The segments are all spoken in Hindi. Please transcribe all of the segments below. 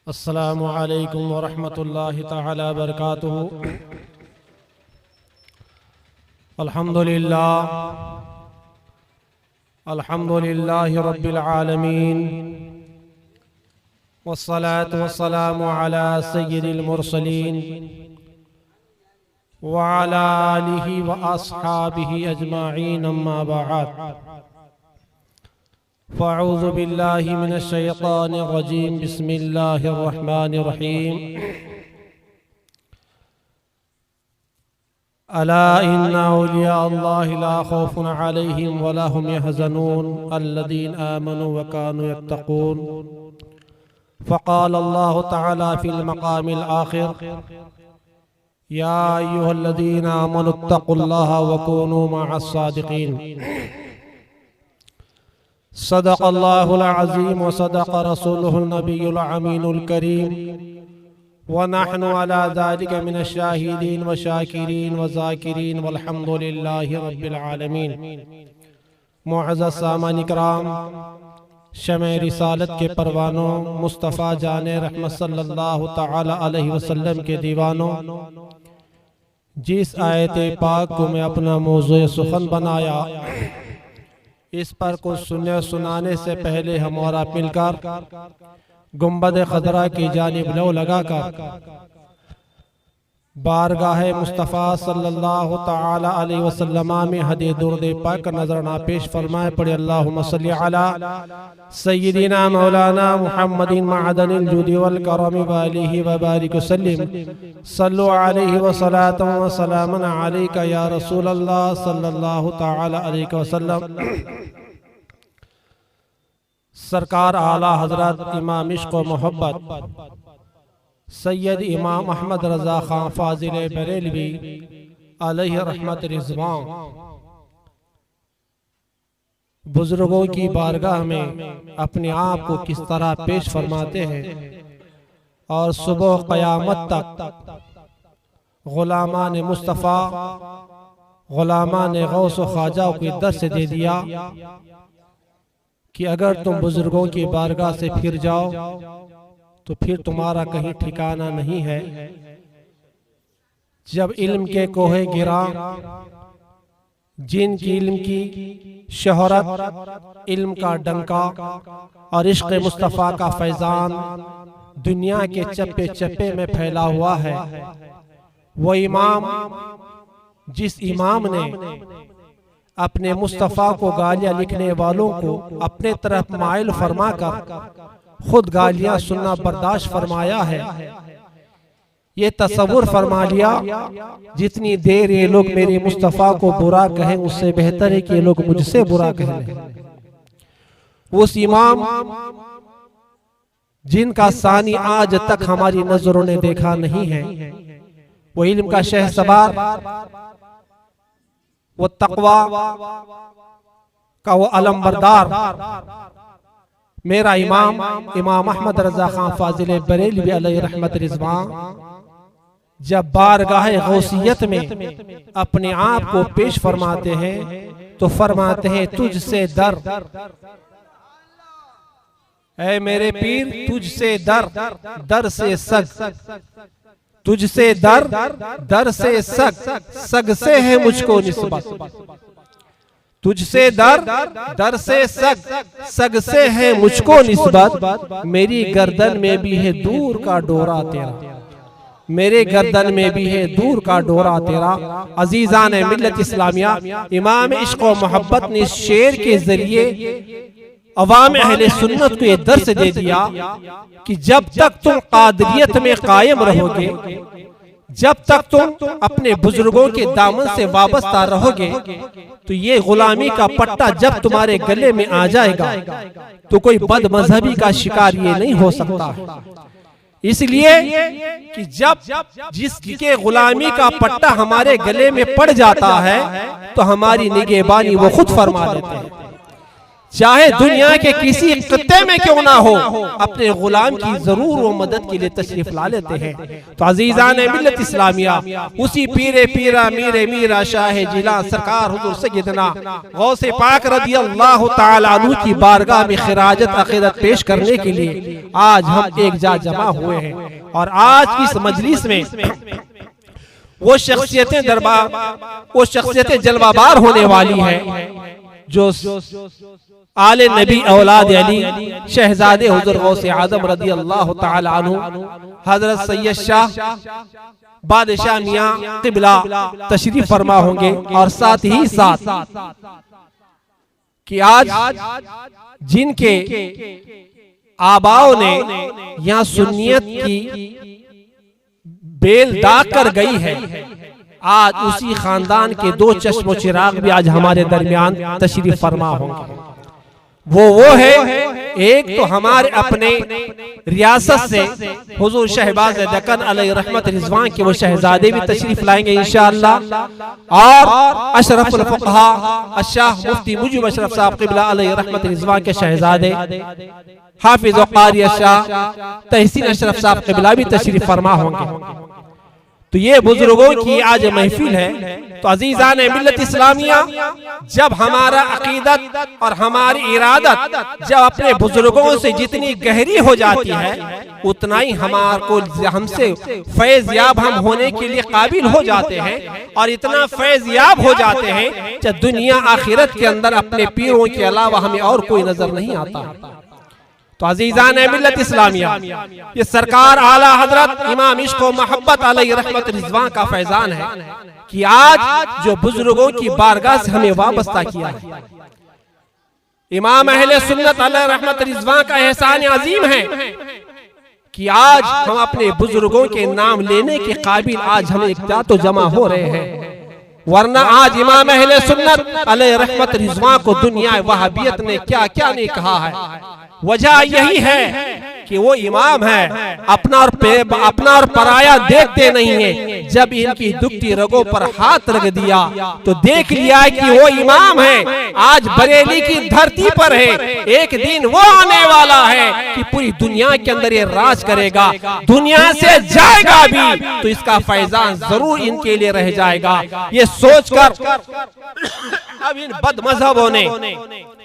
अस्सलामु अलैकुम वरहमतुल्लाहि तआला बरकातुहू। अल्हम्दुलिल्लाहि रब्बिल आलमीन वस्सलातु वस्सलामु अला सय्यिदिल मुरसलीन व अला आलिहि व अस्हाबिहि अजमाईन, अम्मा बअद। फ़अऊज़ु बिल्लाहि मिनश शैतानिर रजीम, बिस्मिल्लाहिर रहमानिर रहीम। अला इन्ना औलिया अल्लाहि ला खौफुन अलैहिम वला हुम यहज़नून अल्लज़ीना आमनू व कानू यत्तक़ून। फ़क़ाल अल्लाहु तआला फ़िल मक़ामिल आख़िर, या अय्युहल्लज़ीना आमनुत्तक़ुल्लाह व कूनू मअस सादिक़ीन। सदक़ल्लाहुल अज़ीम व सदक़ रसूलुहुन नबियुल अमीनुल करीम व नहनु अला ज़ालिका मिनश शाहिदीन व शाकिरीन व ज़ाकिरीन वल्हम्दुलिल्लाहि रब्बिल आलमीन। मुअज़्ज़ज़ सामईन इकराम, शमे रिसालत के परवानों, मुस्तफ़ा जाने रहमत सल्लल्लाहु तआला अलैहि वसल्लम के दीवानों, जिस आयत पाक को मैं अपना मौज़ू सुख़न बनाया, इस पर कुछ सुनाने से पहले हम और आप मिलकर गुंबद खदरा की जानिब लो लगाकर बारगाह मुस्तफ़ा सल्लल्लाहु तआला अलैहि वसल्लम में हदीय दुरूद पाक का नजराना पेश फरमाए। पढ़े अल्लाहुम्मा सल्ली अला सय्यिदिना मौलाना मुहम्मदिन मअदनिल जुदी वल करमी व आलिहि व बारिक वसल्लिम। सल्लु अलैहि व सलातन व सलामन अलैका या रसूल अल्लाह सल्लल्लाहु तआला अलैहि वसल्लम। सरकार आला हजरत इमाम इश्क़ व मोहब्बत सैयद इमाम अहमद रज़ा खां फाजिल बरेलवी अलैहि रहमत रिज़वान बुजुर्गों की बारगाह में अपने आप को किस तरह पेश फरमाते हैं और सुबह क़यामत तक गुलामान मुस्तफ़ा, गुलामान गौस व ख्वाजा को दर्स दे दिया कि अगर तुम बुजुर्गों की बारगाह से फिर जाओ तो फिर तुम्हारा कहीं ठिकाना नहीं है। जब इल्म के कोहे गिरा, जिनकी इल्म की शोहरत, इल्म का डंका और इश्क़ मुस्तफ़ा का फैज़ान दुनिया के चप्पे चप्पे में फैला हुआ है, वो इमाम जिस इमाम ने अपने मुस्तफ़ा को गालियाँ लिखने वालों को अपने तरफ माइल फरमा कर खुद गालियाँ सुनना बर्दाश्त फरमाया है, ये तसव्वुर फरमा लिया जितनी देर ये लोग मेरे मुस्तफ़ा को बुरा कहें उससे बेहतर है कि ये लोग मुझसे बुरा कहें। उस इमाम जिनका सानी आज तक हमारी नजरों ने देखा नहीं है, वो इल्म का शहसवार, वो तक़वा का वो अलमबरदार मेरा इमाम इमाम अहमद रज़ा खां फाजिल बरेलवी अलैहि रहमत रिज़वान जब बारगाह गौसियत में अपने आप को पेश फरमाते हैं तो फरमाते हैं, तुझसे दर ऐ मेरे पीर, तुझसे दर, दर से सग, तुझसे दर, दर से सग, सग से है मुझको निस्बत। तुझसे दर, दर से सग, सग से है मुझको निस्बत। मेरी गर्दन में भी है दूर का डोरा तेरा, मेरे गर्दन में भी है दूर का डोरा तेरा। अजीजान मिल्लत इस्लामिया, इमाम इश्क़ व मोहब्बत ने शेर के जरिए अवाम अहले सुन्नत को ये दर्स दे दिया कि जब तक तुम कादरियत में कायम रहोगे, जब तक तुम अपने बुजुर्गों के दामन से वाबस्ता रहोगे, तो ये गुलामी का पट्टा जब तुम्हारे गले में आ जाएगा तो कोई बद मजहबी का शिकार ये नहीं हो सकता। इसलिए कि जब जिसके गुलामी का पट्टा हमारे गले में पड़ जाता है तो हमारी निगहबानी वो खुद फरमा लेते हैं। चाहे दुनिया के किसी खित्ते में क्यों ना हो, अपने गुलाम की जरूर वो मदद के लिए तशरीफ ला लेते हैं। तो अजीजान मिल्लत इस्लामिया, उसी पीरे पीरा मीरे मीरा शाह जिला सरकार हुजूर सैयदना गौसे पाक रज़ी अल्लाह तआला अन्हु की बारगाह में खिराजत अक़ीदत पेश करने के लिए आज हम एक जा जमा हुए हैं। और आज की इस मजलिस में वो शख्सियतें दरबार, वो शख्सियतें जलवाबार होने वाली है जो आले नबी औलाद अली शहजादे हुजूर गौसे आजम रज़ी अल्लाह तआला अन्हु हजरत सैयद शाह बादशाह मियां क़िबला तशरीफ फरमा होंगे। और साथ ही साथ कि आज जिनके आबाओं ने यहाँ सुन्नियत की बेल दाग कर गई है, आज उसी खानदान के दो चश्मो चिराग भी आज हमारे दरमियान तशरीफ फरमा होंगे। वो है, एक तो हमारे अपने रियासत से हुजूर शहबाज दक्कन अलैहि रहमत रिजवान के वो शहजादे भी तशरीफ लाएंगे इंशाअल्लाह। और अशरफुल फुक़हा अशाह मुफ्ती मुजीब अशरफ साहब क़िबला अलैहि रहमत रिजवान के शहजादे हाफिज व क़ारी शाह तहसीन अशरफ साहब क़िबला भी तशरीफ फरमा होंगे। तो ये बुजुर्गों की आज महफिल है। तो अजीजान मिल्लत इस्लामिया, जब हमारा अकीदत और हमारी इरादत जब अपने बुजुर्गों से जितनी गहरी हो जाती है, उतना ही हमारे को हमसे फैज याब हम होने के लिए काबिल हो जाते हैं। और इतना फैज याब हो जाते हैं कि दुनिया आखिरत के अंदर अपने पीरों के अलावा हमें और कोई नजर नहीं आता। तो अजीजान मिल्लत इस्लामिया, ये सरकार आला हजरत इमाम इश्क व मोहब्बत अलैहि रहमत रिजवान का फैजान है कि आज जो बुजुर्गों की बारगाह से हमें वाबस्ता किया है, इमाम अहले सुन्नत अलैहि रहमत रिजवान का एहसान अजीम है कि आज हम अपने बुजुर्गों के नाम लेने के काबिल आज हमें इख्तियार तो जमा हो रहे हैं। वरना आज इमाम अहले सुन्नत अलैहि रहमत रिजवान को दुनिया वहाबियत ने क्या क्या नहीं कहा है। वजह यही है कि वो इमाम है, अपना और पराया देखते नहीं है। जब इनकी दुखती रगों पर हाथ रख दिया तो देख लिया कि वो इमाम है, आज बरेली की धरती पर है। एक दिन वो आने वाला है कि पूरी दुनिया के अंदर ये राज करेगा, दुनिया से जाएगा भी तो इसका फैजान जरूर इनके लिए रह जाएगा। ये सोचकर अब इन बदमज़हबों ने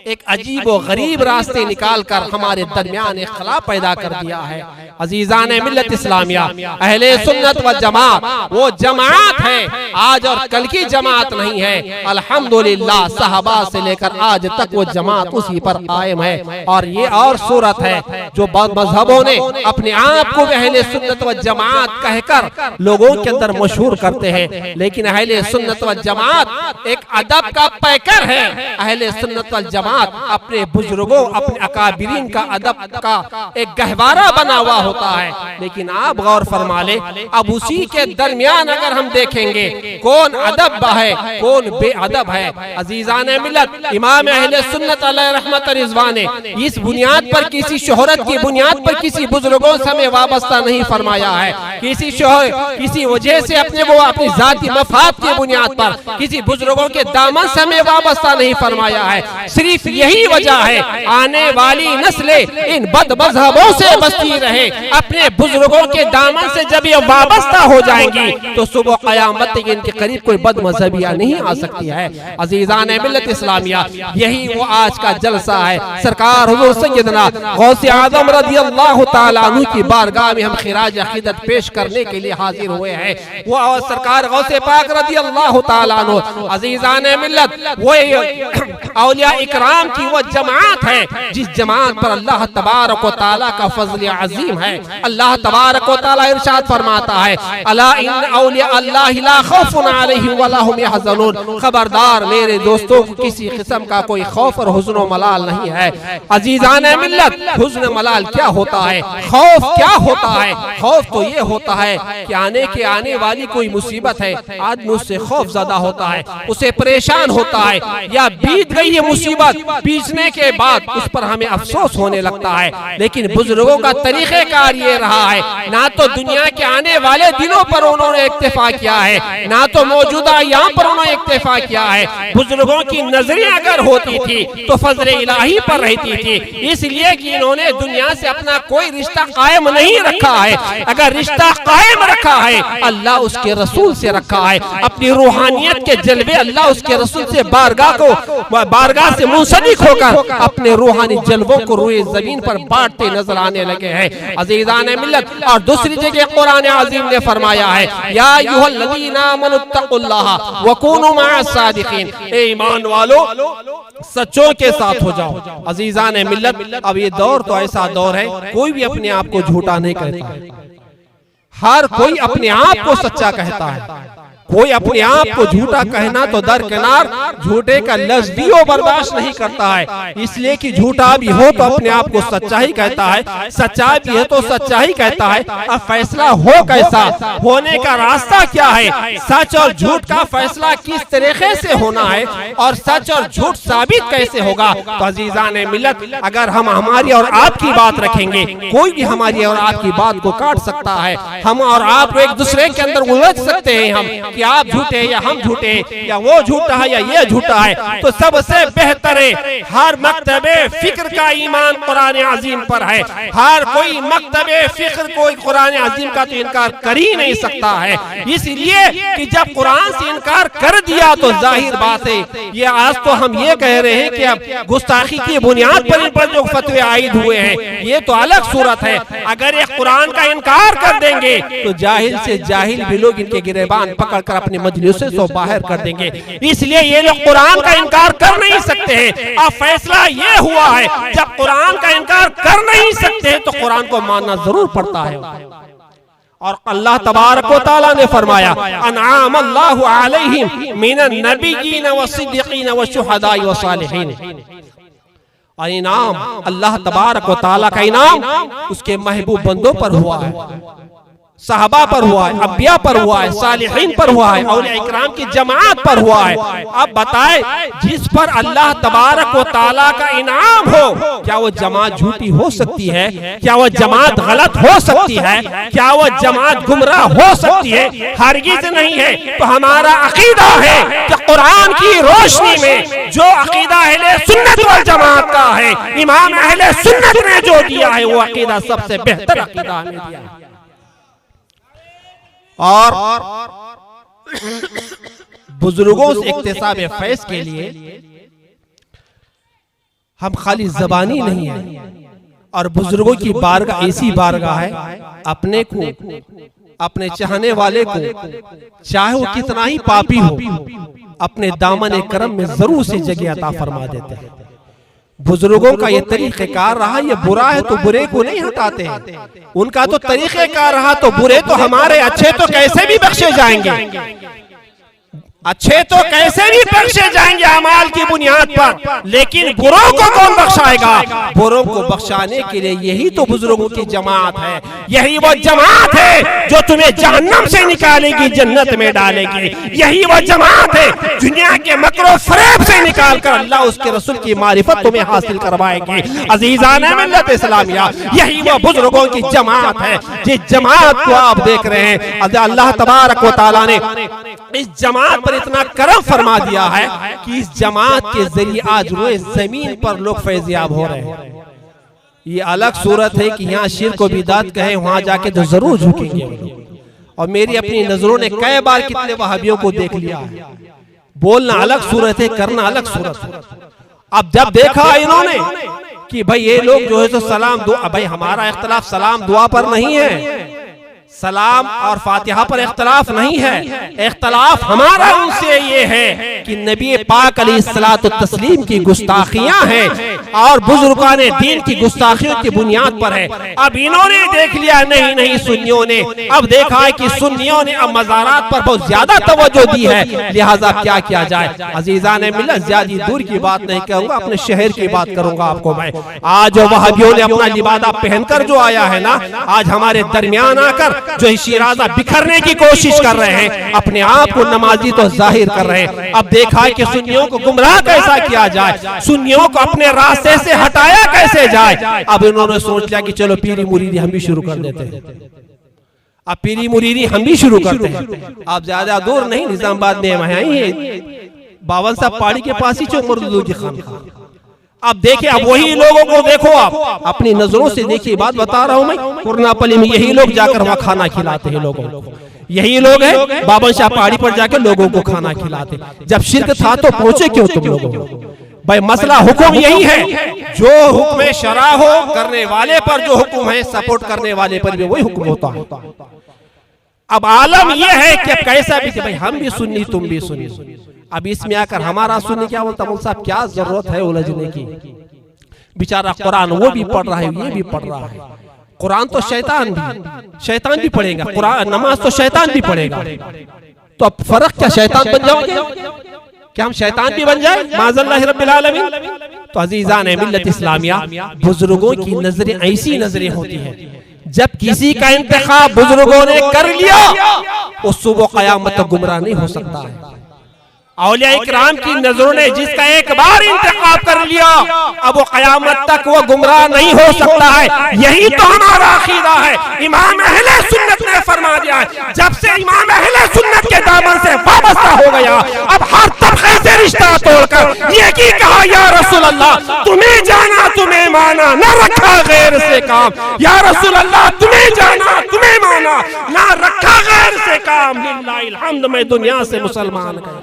एक अजीब व गरीब रास्ते निकालकर हमारे दरमियान इख्तिलाफ पैदा कर दिया है। अजीजान मिल्लत इस्लामिया, अहले सुन्नत व जमात वो जमात है, आज और कल की जमात नहीं है। अल्हम्दुलिल्लाह सहाबा से लेकर आज तक वो जमात उसी पर कायम है। और ये और सूरत है जो मजहबों ने अपने आप को अहले सुन्नत व जमात कहकर लोगों के अंदर मशहूर करते हैं, लेकिन अहले सुन्नत व जमात एक अदब का पैकर है। अहले सुन्नत व जमात अपने बुजुर्गों, अपने अकाबिरीन का अदब का एक गहवारा बना हुआ होता है। लेकिन आप गौर फरमा ले, अब उसी के दरमियान अगर हम देखेंगे कौन अदब है कौन बेअदब है। अजीजान मिल्लत, इमाम अहले सुन्नत अलैहि रहमत रिजवान ने इस बुनियाद पर, किसी शोहरत की बुनियाद पर किसी बुजुर्गों से हमें वाबस्ता नहीं फरमाया है। किसी वजह से अपनी जाती मफाद की बुनियाद पर किसी बुजुर्गों के दामन से हमें वाबस्ता नहीं फरमाया है। सिर्फ यही वजह है आने वाली नस्लें इन बदमज़हबों से बचती रहे। अपने बुजुर्गों के दामन से जब ये वाबस्ता हो जाएंगी तो सुबह क़यामत तक इनके करीब कोई बदमज़हबिया नहीं आ सकती है। अजीज़ान मिल्लत इस्लामिया, यही वो आज का जलसा है। सरकार हुज़ूर सैयदना गौसे आज़म रज़ी अल्लाह तआला अन्हु की बारगाह में हम खिराज अक़ीदत पेश करने के लिए हाजिर हुए हैं। वो सरकार गौसे पाक रज़ी अल्लाह तआला अन्हु, अजीज़ान मिल्लत, वो औलिया इकराम की वो जमात है जिस जमात पर अल्लाह तबारक व तआला का फज़ल अजीम है। अल्लाह तबारक व तआला इरशाद फरमाता है, अला इन औलिया अल्लाह ला खौफुन अलैहिम व ला हुम यहज़नून, खबरदार मेरे दोस्तों को किसी किस्म का कोई खौफ और हुज़्न व मलाल नहीं है। अजीज़ान मिल्लत, हुज़्न मलाल क्या होता है, खौफ क्या होता है? खौफ तो ये होता है कि आने वाली कोई मुसीबत है, आदमी उससे खौफ ज़्यादा होता है, उसे परेशान होता है, या बीत गई ये मुसीबत, बीतने के बाद उस पर हमें अफसोस होने लगता है। लेकिन बुजुर्गों का तरीक़ेकार ये रहा है, ना तो दुनिया के आने वाले दिनों पर उन्होंने इक्तिफा किया है, ना तो मौजूदा यहाँ पर उन्होंने इक्तिफा किया है। बुजुर्गों की नजरें अगर होती थी तो फजल इलाही पर रहती थी, इसलिए कि इन्होंने दुनिया से अपना कोई रिश्ता कायम नहीं रखा है। अगर रिश्ता कायम रखा है अल्लाह उसके रसूल से रखा है, अपनी रूहानियत के जलवे अल्लाह उसके रसूल से बारगाह से मुंसलिक होकर अपने रूहानी जलवों को रूए जमीन पर बांटते नजर आने लगे हैं अज़ीज़ान मिल्लत। और दूसरी जगह कुरान अज़ीम ने फरमाया है, या अय्युहल्लज़ीना आमनुत्तक़ुल्लाह वकूनू मअस्सादिक़ीन, ए ईमान वालो सच्चों के साथ हो जाओ। अज़ीज़ान मिल्लत, अब ये दौर तो ऐसा दौर है कोई भी अपने आप को झूठा नहीं कहता, हर कोई अपने आप को सच्चा कहता है। कोई अपने आप को झूठा कहना तो दरकिनार, झूठे का लफ्ज़ भी वो बर्दाश्त नहीं करता है, इसलिए कि झूठा भी हो तो अपने आप को सच्चा ही कहता है, सच्चा भी है तो सच्चा ही कहता है। अब फैसला हो कैसा, होने का रास्ता क्या है, सच और झूठ का फैसला किस तरीके से होना है और सच और झूठ साबित कैसे होगा। तो अज़ीज़ान मिल्लत, अगर हम हमारी और आपकी बात रखेंगे, कोई भी हमारी और आपकी बात को काट सकता है, हम और आप एक दूसरे के अंदर उलझ सकते हैं हम कि आप झूठे या हम झूठे, या वो झूठा है या ये झूठा है। तो सबसे बेहतर है हर मकतबे फिक्र का ईमान कुरान अज़ीम पर है। हर कोई मकतबे फिक्र कोई कुरान अज़ीम का तो इनकार कर ही नहीं सकता है, इसलिए कि जब कुरान से इनकार कर दिया तो जाहिर बात है, ये आज तो हम ये कह रहे हैं कि अब गुस्ताखी की बुनियाद पर इन पर जो फतवे आयद हुए हैं ये तो अलग सूरत है। अगर ये कुरान का इनकार कर देंगे तो जाहिल से जाहिल भी लोग इनके गिरेबान पकड़ कर अपने मजलिसों से बाहर कर देंगे, इसलिए ये लोग कुरान का इनकार कर नहीं सकते हैं। अब फैसला ये हुआ है, जब कुरान का इनकार कर नहीं सकते तो कुरान को मानना जरूर पड़ता है। और अल्लाह तबारक व तआला ने फरमाया, अनआम अल्लाहु अलैहिम मिनन नबिय्यीन व सिद्दीकीन व शुहदाई व सालिहीन। और इनाम अल्लाह तबारक व तआला का इनाम उसके महबूब बंदों पर हुआ है, सहाबा पर हुआ है, अंबिया पर हुआ है, सालिहीन पर हुआ है, औलिया इकराम की जमात पर हुआ है। अब बताए, जिस पर अल्लाह तबारक व तआला का इनाम हो, क्या वो जमात झूठी हो सकती है? क्या वो जमात गलत हो सकती है? क्या वो जमात गुमराह हो सकती है? हरगिज नहीं है। तो हमारा अकीदा है कि कुरान की रोशनी में जो अकीदा अहले सुन्नत वल जमात का है, इमाम अहले सुन्नत ने जो दिया है, वो अकीदा सबसे बेहतर अकीदा हमें दिया है। और बुजुर्गों से इक्तिसाब फैज़ के लिए हम खाली ज़बानी नहीं है, और बुजुर्गों की बारगाह ऐसी बारगाह है, अपने को, अपने चाहने वाले को, चाहे वो कितना ही पापी हो, अपने दामन करम में जरूर से जगह अता फरमा देते हैं। बुजुर्गों का ये तरीक़ेकार रहा, ये बुरा है तो बुरे को नहीं हटाते हैं, उनका तो तरीक़ेकार रहा, तो बुरे तो हमारे अच्छे तो कैसे भी बख्शे जाएंगे, अच्छे तो कैसे भी बख्शे जाएंगे अमाल की बुनियाद पर, लेकिन बुरों को कौन बख्शाएगा? बुरों को बख्शाने के लिए यही तो बुजुर्गों की जमात है, यही वो जमात है जो तुम्हें जहन्नम से निकालेगी, जन्नत में डालेगी। यही वो जमात है दुनिया के मकरो फरेब से निकाल कर अल्लाह उसके रसूल की मारिफत तुम्हें हासिल करवाएगी। अज़ीज़ान मिल्लत इस्लामिया, यही वो बुजुर्गों की जमात है, जिस जमात को आप देख रहे हैं। अल्लाह तबारक व तआला ने इस जमात पर इतना करम फरमा दिया है कि इस जमात के जरिए आज रोए जमीन पर लोग फैज़याब हो रहे हैं। ये अलग सूरत है कि यहाँ शिर्क को बिदात कहे, वहां जाके तो जरूर झुकेंगे। और मेरी अपनी नजरों ने कई बार कितने वहाबियों को देख लिया है। बोलना अलग सूरत है, करना अलग सूरत है। अब जब देखा इन्होंने कि भाई ये लोग जो है तो सलाम दुआ, भाई हमारा इख्तलाफ सलाम दुआ पर नहीं है, सलाम और फातिहा पर इख्तलाफ नहीं है। इख्तलाफ हमारा उनसे ये है कि नबी पाक अलैहिस्सलातु तस्लीम की गुस्ताखियां हैं और बुजुर्गान दीन की गुस्ताखियों की बुनियाद पर है। अब इन्होंने देख लिया, नहीं सुन्नियों ने अब देखा है कि सुन्नियों ने अब मज़ारात पर बहुत ज्यादा तवज्जो दी है, लिहाजा क्या किया जाए। अज़ीज़ान मिल्लत, ज्यादा दूर की बात नहीं करूंगा, अपने शहर की बात करूंगा आपको मैं। आज वहाबियों ने अपना लिबादा पहनकर जो आया है ना, आज हमारे दरमियान आकर जो शिराजा बिखरने की कोशिश कर रहे हैं, अपने आप को नमाजी तो जाहिर कर रहे हैं। अब देखा कि सुन्नियों को गुमराह कैसा किया जाए, सुन्नियों को अपने रास्ते से हटाया कैसे जाए। अब इन्होंने सोच लिया कि चलो पीरी मुरीदी हम भी शुरू कर देते हैं, अब पीरी मुरीदी हम भी शुरू करते हैं। आप ज्यादा दूर नहीं, निजामाबाद में वहां ही है, 52 साहब पहाड़ी के पास ही चौमरदू की खानकाह। अब देखिए, अब वही लोगों को देखो, आप अपनी नजरों से देखिए, बात बता रहा हूं मैं, कुरनापल्ली में यही लोग जाकर वहां खाना खिलाते हैं लोगों को, यही लोग हैं बाबन शाह पहाड़ी पर जाकर लोगों को खाना खिलाते। जब शिरक था तो पहुंचे क्यों तुम लोगों को? भाई मसला हुक्म यही है, जो हुक्म शरा हो करने वाले पर जो हुक्म है, सपोर्ट करने वाले पर भी वही हुक्म होता है। अब आलम यह है कि कैसा भी, भाई हम भी सुन्नी तुम भी सुन्नी, अब इसमें आकर हमारा सुन्नी क्या बोलता, मौलवी साहब क्या जरूरत है उलझने की, बेचारा कुरान वो भी पढ़ रहा है, ये भी पढ़ रहा है। कुरान तो शैतान भी पढ़ेगा, कुरान नमाज तो शैतान भी पढ़ेगा, तो अब फर्क क्या, शैतान बन जाओगे क्या, हम शैतान भी बन जाए माज़ल्लाह रब्बिल आलमीन। तो अजीजान मिल्लत इस्लामिया, बुजुर्गों की नजरें ऐसी नजरें होती हैं, जब किसी का इंतखाब बुजुर्गों ने कर लिया, वो सुबह क़यामत तक गुमराह नहीं हो सकता है। औलिया इकराम की नजरों ने जिसका एक बार इंतखाब कर लिया, अब वो क़यामत तक वो गुमराह नहीं हो सकता है। यही तो हमारा अकीदा है। इमाम अहले सुन्नत ने फरमा दिया है, जब से इमाम अहले सुन्नत के दामन से वाबस्ता हो गया, अब हर तबके से रिश्ता तोड़कर ये की कहा, या रसूल अल्लाह तुम्हें जाना तुम्हें माना, न रखा गैर से काम। या रसूल अल्लाह तुम्हें जाना तुम्हें माना, ना रखा गैर से काम। लिल्लाहिल हम्द, मैं दुनिया से मुसलमान गया।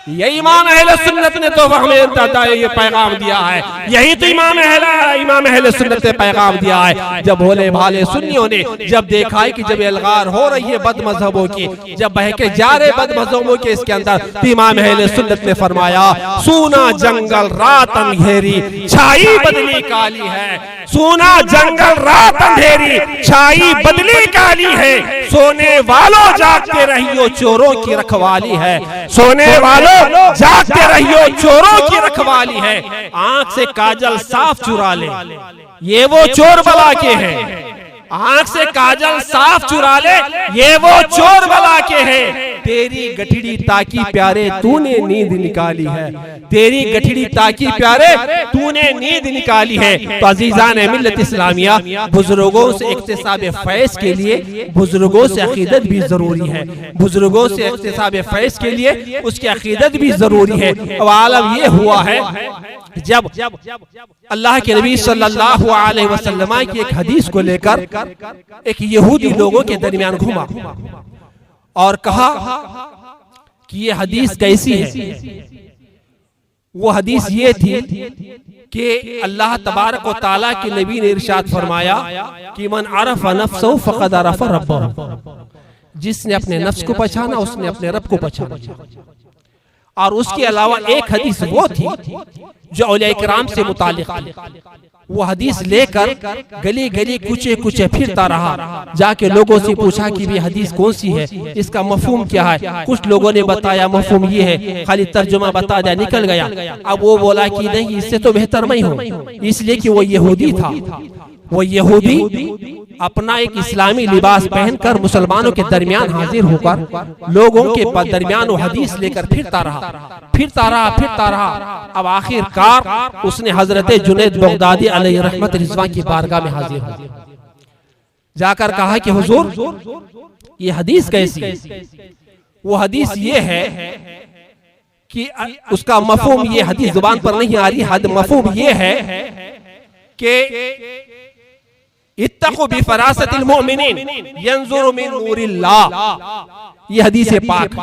ये इमाम अहले सुन्नत ने तो हमें ये पैगाम दिया है, यही तो इमाम अहले सुन्नत ने पैगाम दिया है। जब भोले भाले सुन्नियों ने जब देखा है कि जब अलगार हो रही है बद मजहबों की, जब बहके जा रहे बद मजहबों के इसके अंदर, तो इमाम अहले सुन्नत ने फरमाया, सूना जंगल रात अंधेरी छाई बदली काली है, सूना जंगल रात अंधेरी छाई बदली काली है, सोने वालों जागते रहियो चोरों की रखवाली है, सोने वालों जागते रहियो चोरों की रखवाली है। आंख से काजल साफ चुरा ले, ये वो चोर बला के हैं। आंख से काजल साफ चुरा ले, ये वो चोर बला के हैं। तेरी गठड़ी ताकि प्यारे तूने नींद निकाली है, तेरी गठड़ी ताकि प्यारे तूने नींद निकाली है। तो अजीजान मिल्लत इस्लामिया, बुजुर्गों से इक्तिसाब फैज़ के लिए बुजुर्गों से अकीदत भी जरूरी है, बुजुर्गों से इक्तिसाब फैज़ के लिए उसकी अकीदत भी जरूरी है। अब आलम ये हुआ है, जब अल्लाह के नबी सल्लल्लाहु अलैहि वसल्लम की एक हदीस को लेकर एक यहूदी लोगों के दरमियान घुमा और कहा कि ये हदीस कैसी है। वो हदीस ये थी कि अल्लाह तबारक व तआला के नबी ने इरशाद फरमाया कि मन अरफ़ नफ्सहु फ़क़द अरफ़ रब्बहु, जिसने अपने नफ्स को पहचाना उसने अपने रब को पहचाना। और उसके अलावा एक हदीस वो थी जो औलिया इकराम से मुतालिक थी। वो हदीस लेकर गली गली कुचे कुचे फिरता रहा, जाके लोगों से पूछा कि भी हदीस कौन सी है, इसका मफहूम क्या है। कुछ लोगों ने बताया मफहूम ये है, खाली तर्जुमा बता दिया, निकल गया। अब वो बोला कि नहीं, इससे तो बेहतर मैं हूँ, इसलिए कि वो यहूदी था। वो यहूदी अपना एक इस्लामी लिबास पहनकर मुसलमानों के दरमियान हाजिर होकर लोगों के दरमियान वो हदीस लेकर फिरता रहा। अब आखिरकार उसने हजरत जुनैद बगदादी अलैहि रहमत रिज़वान की बारगाह में हाजिर हो जाकर कहा कि हुजूर ये हदीस कैसी है। वो हदीस ये है कि उसका मफहूम, ये हदीस जुबान पर नहीं आ रही, मफहूम ये है कि इत्तक़ू बिफ़रासतिल मुमिनीन यंज़ुरु मिन नूरिल्लाह, ये हदीस पाक।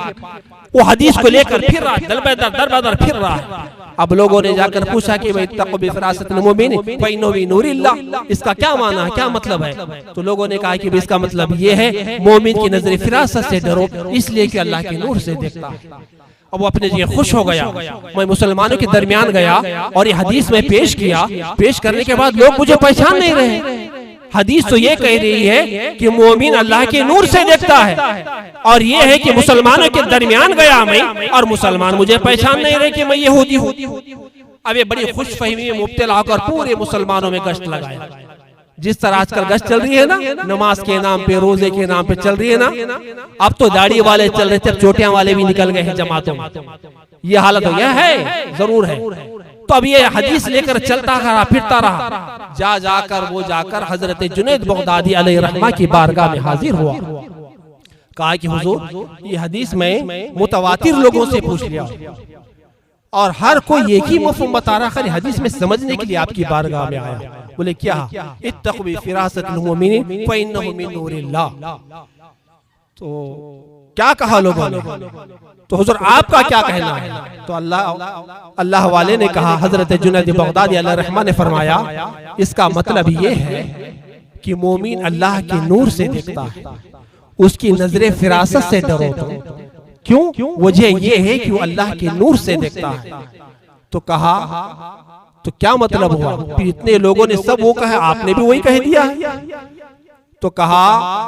वो हदीस को लेकर फिर रहा, दर बदर फिर रहा है। अब लोगों ने जाकर पूछा कि भाई इत्तक़ू बिफ़रासतिल मुमिनीन फ़इन्नहु मिन नूरिल्लाह, इसका क्या माना है, क्या मतलब है। तो लोगों ने कहा कि इसका मतलब ये है मोमिन की नजर फिरासत से डरो, इसलिए कि अल्लाह के नूर से देखता है। अब वो अपने लिए खुश हो गया, मैं मुसलमानों के दरमियान गया और ये हदीस में पेश किया। पेश करने के बाद लोग मुझे पहचान नहीं रहे। हदीस तो ये कह रही है कि मोमिन अल्लाह के नूर से देखता है, और ये है कि मुसलमानों के दरमियान गया मैं और मुसलमान मुझे पहचान नहीं रहे कि मैं यहूदी हूँ। अब ये बड़ी खुश फहमी में मुब्तला होकर पूरे मुसलमानों में गश्त लगाया। जिस तरह आजकल गश्त चल रही है ना, नमाज के नाम पे, रोजे के नाम पे चल रही है ना, अब तो दाढ़ी वाले चल रहे थे, अब चोटियां वाले भी निकल गए हैं जमातों में। ये हालत हो गया है, जरूर है। तो अब ये हदीस लेकर चलता रहा, फिरता रहा, जाकर वो जाकर हजरत जुनैद बगदादी अलैहि रहमा की बारगाह में हाजिर हुआ। कहा कि हुजूर, ये हदीस में मुतवातिर लोगों से पूछ लिया और हर कोई एक ही मफ़हूम बता रहा है, हदीस में समझने के लिए आपकी बारगाह में आया। बोले क्या? इत्तक़ू फ़िरासतल मुमिनीन फ़इन्नहु मिन नूरिल्लाह। तो क्या कहा लोगों ने? तो हुजूर आपका क्या कहना है? तो अल्लाह वाले ने कहा, हजरत जुनैद बगदादी अलैहि रहमा ने फरमाया, इसका मतलब ये है कि मोमिन अल्लाह के नूर से देखता है, उसकी नजरे फिरासत से डरो। क्यों? वजह ये है कि वो अल्लाह के नूर से देखता है। तो कहा, तो क्या मतलब हुआ? फिर इतने लोगों ने सब वो कहा, आपने भी वही कह दिया है। तो कहा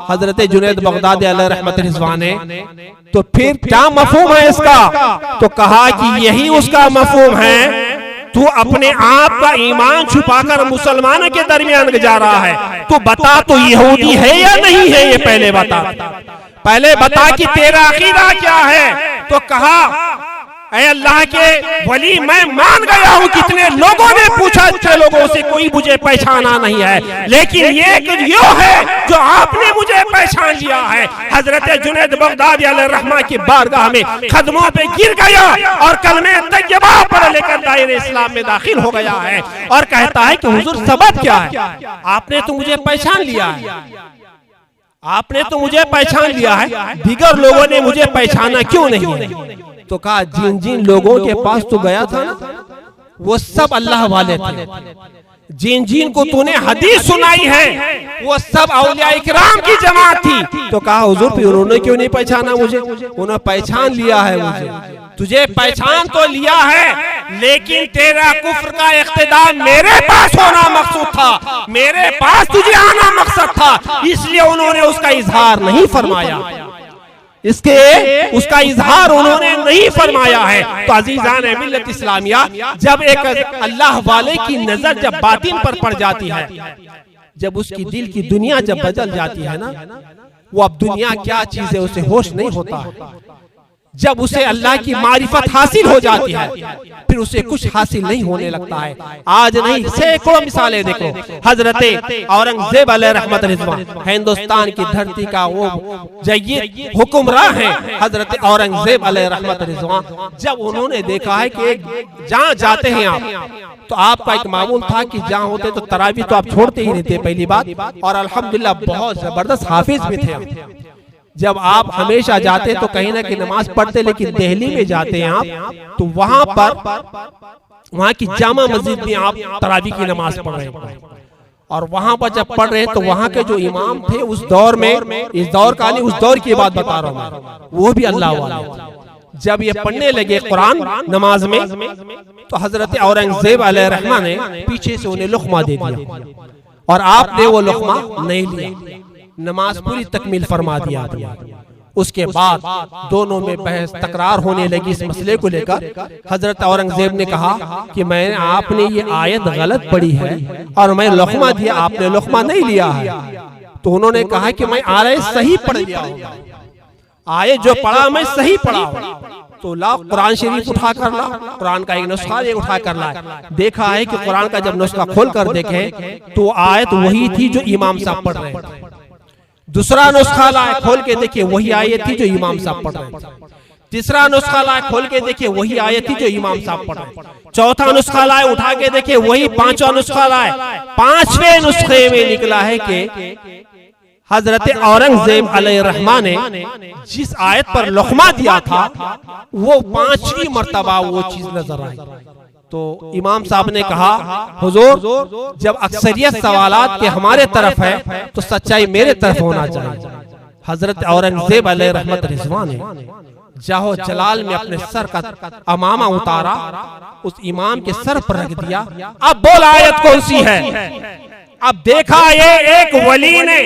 हजरत जुनैद बगदादी अलैहि रहमत रिज़वान ने, तो फिर क्या मफहूम है इसका? तो कहा कि यही उसका मफहूम है, तू अपने आप का ईमान छुपाकर मुसलमानों के दरमियान जा रहा है। तू बता, तो यहूदी है या नहीं है, ये पहले बता, पहले बता कि तेरा अकीदा क्या है। तो कहा, ऐ अल्लाह के वली, मैं मान गया हूँ। कितने लोगों ने पूछा, इतने लोगों से कोई मुझे पहचाना नहीं है, लेकिन ये है जो आपने मुझे पहचान लिया है। हजरत जुनैद बगदादी अलैहि रहमा की बारगाह में कदमों पे गिर गया और कलमे तैयबा पर लेकर दायरे इस्लाम में दाखिल हो गया है और कहता है कि हुजूर सबब क्या है? आपने तो मुझे पहचान लिया है, आपने तो मुझे पहचान लिया है, दीगर लोगों ने मुझे पहचाना क्यों नहीं? तो कहा, जिन जिन लोगों के पास तो गया था ना, वो सब अल्लाह वाले थे। जिन जिन को तूने हदीस सुनाई है, वो सब औलिया इकराम की जमात थी। तो कहा, हुजूर फिर उन्होंने क्यों नहीं पहचाना मुझे? उन्होंने पहचान लिया है मुझे। तुझे पहचान तो लिया है, लेकिन तेरा कुफ्र का इख्तिदार मेरे पास होना मकसूद था, मेरे पास तुझे आना मकसद था, इसलिए उन्होंने उसका इजहार नहीं फरमाया, उसका इजहार उन्होंने नहीं फरमाया है। तो अजीजान मिल्लत इस्लामिया, जब एक अल्लाह वाले की नजर जब बातिन पर पड़ जाती है, जब उसकी दिल की दुनिया जब बदल जाती है ना, वो अब दुनिया क्या चीज है उसे होश नहीं होता है। जब उसे अल्लाह की मारिफत हासिल हो जाती है, फिर उसे कुछ हासिल नहीं होने लगता है। आज नहीं, सैकड़ों मिसालें देखो। हजरत औरंगजेब अलैहि रहमत रिज़वान हिंदुस्तान की धरती का वो जय्यद हुक्मरान है, हजरत औरंगजेब अलैहि रहमत रिज़वान। जब उन्होंने देखा है कि जहाँ जाते हैं आप, तो आपका एक मामूल था कि जहाँ होते तो तरावी तो आप छोड़ते ही नहीं थे, पहली बात, और अल्हम्दुलिल्लाह बहुत जबरदस्त हाफिज भी थे। जब आप हमेशा जाते तो कहीं ना कहीं नमाज पढ़ते, लेकिन दिल्ली में जाते हैं आप, तो वहां की जामा मस्जिद में आप तरावी की नमाज पढ़ रहे हैं, और वहां पर जब पढ़ रहे हैं तो वहां के जो इमाम थे उस दौर में, इस दौर का नहीं, उस दौर की बात बता रहा हूँ, वो भी अल्लाह वाले। जब ये पढ़ने लगे कुरान नमाज में, तो हजरत औरंगजेब अलैहि रहमा ने पीछे से उन्हें लुक़मा दे दिया, और आपने वो लुक़मा नहीं लिया, नमाज पूरी तकमील फरमा दिया। उसके बाद दोनों में बहस तकरार होने लगी इस मसले को लेकर। हजरत औरंगजेब ने कहा कि मैंने, आपने ये आयत गलत पढ़ी है और मैं लुक़मा दिया, आपने लुक़मा नहीं लिया है। तो उन्होंने कहा कि मैं आयत सही पढ़ लिया हूं, आयत जो पढ़ा मैं सही पढ़ा हूं। तो ला कुरान शरीफ उठा कर ला, कुरान का एक नुस्खा ये उठा कर ला, देखा है कि कुरान का जब नुस्खा खोल कर देखे तो आयत वही थी जो इमाम साहब पढ़ रहे थे। दूसरा नुस्खा लाए, खोल के देखिए वही आयत थी जो इमाम साहब पढ़ रहे थे। तीसरा नुस्खा लाए, खोल के देखिए वही आयत थी जो इमाम साहब पढ़ रहे थे। चौथा नुस्खा लाए, उठा के देखिए वही। पांचवा नुस्खा लाए, पांचवें नुस्खे में निकला है कि हजरत औरंगजेब अलैहि रहमा ने जिस आयत पर लुक़मा दिया था, वो पांचवी मर्तबा वो चीज नजर आई। तो इमाम साहब ने कहा, हुजूर जब अक्सरियत सवालात के हमारे तरफ है तो सच्चाई मेरे तरफ होना चाहिए। हजरत औरंगजेब अलैहि रहमत रिज़वान ने जाहो जलाल में अपने सर का अमामा उतारा, उस इमाम के सर पर रख दिया। अब बोल आयत कौन सी है? अब देखा ये एक वली ने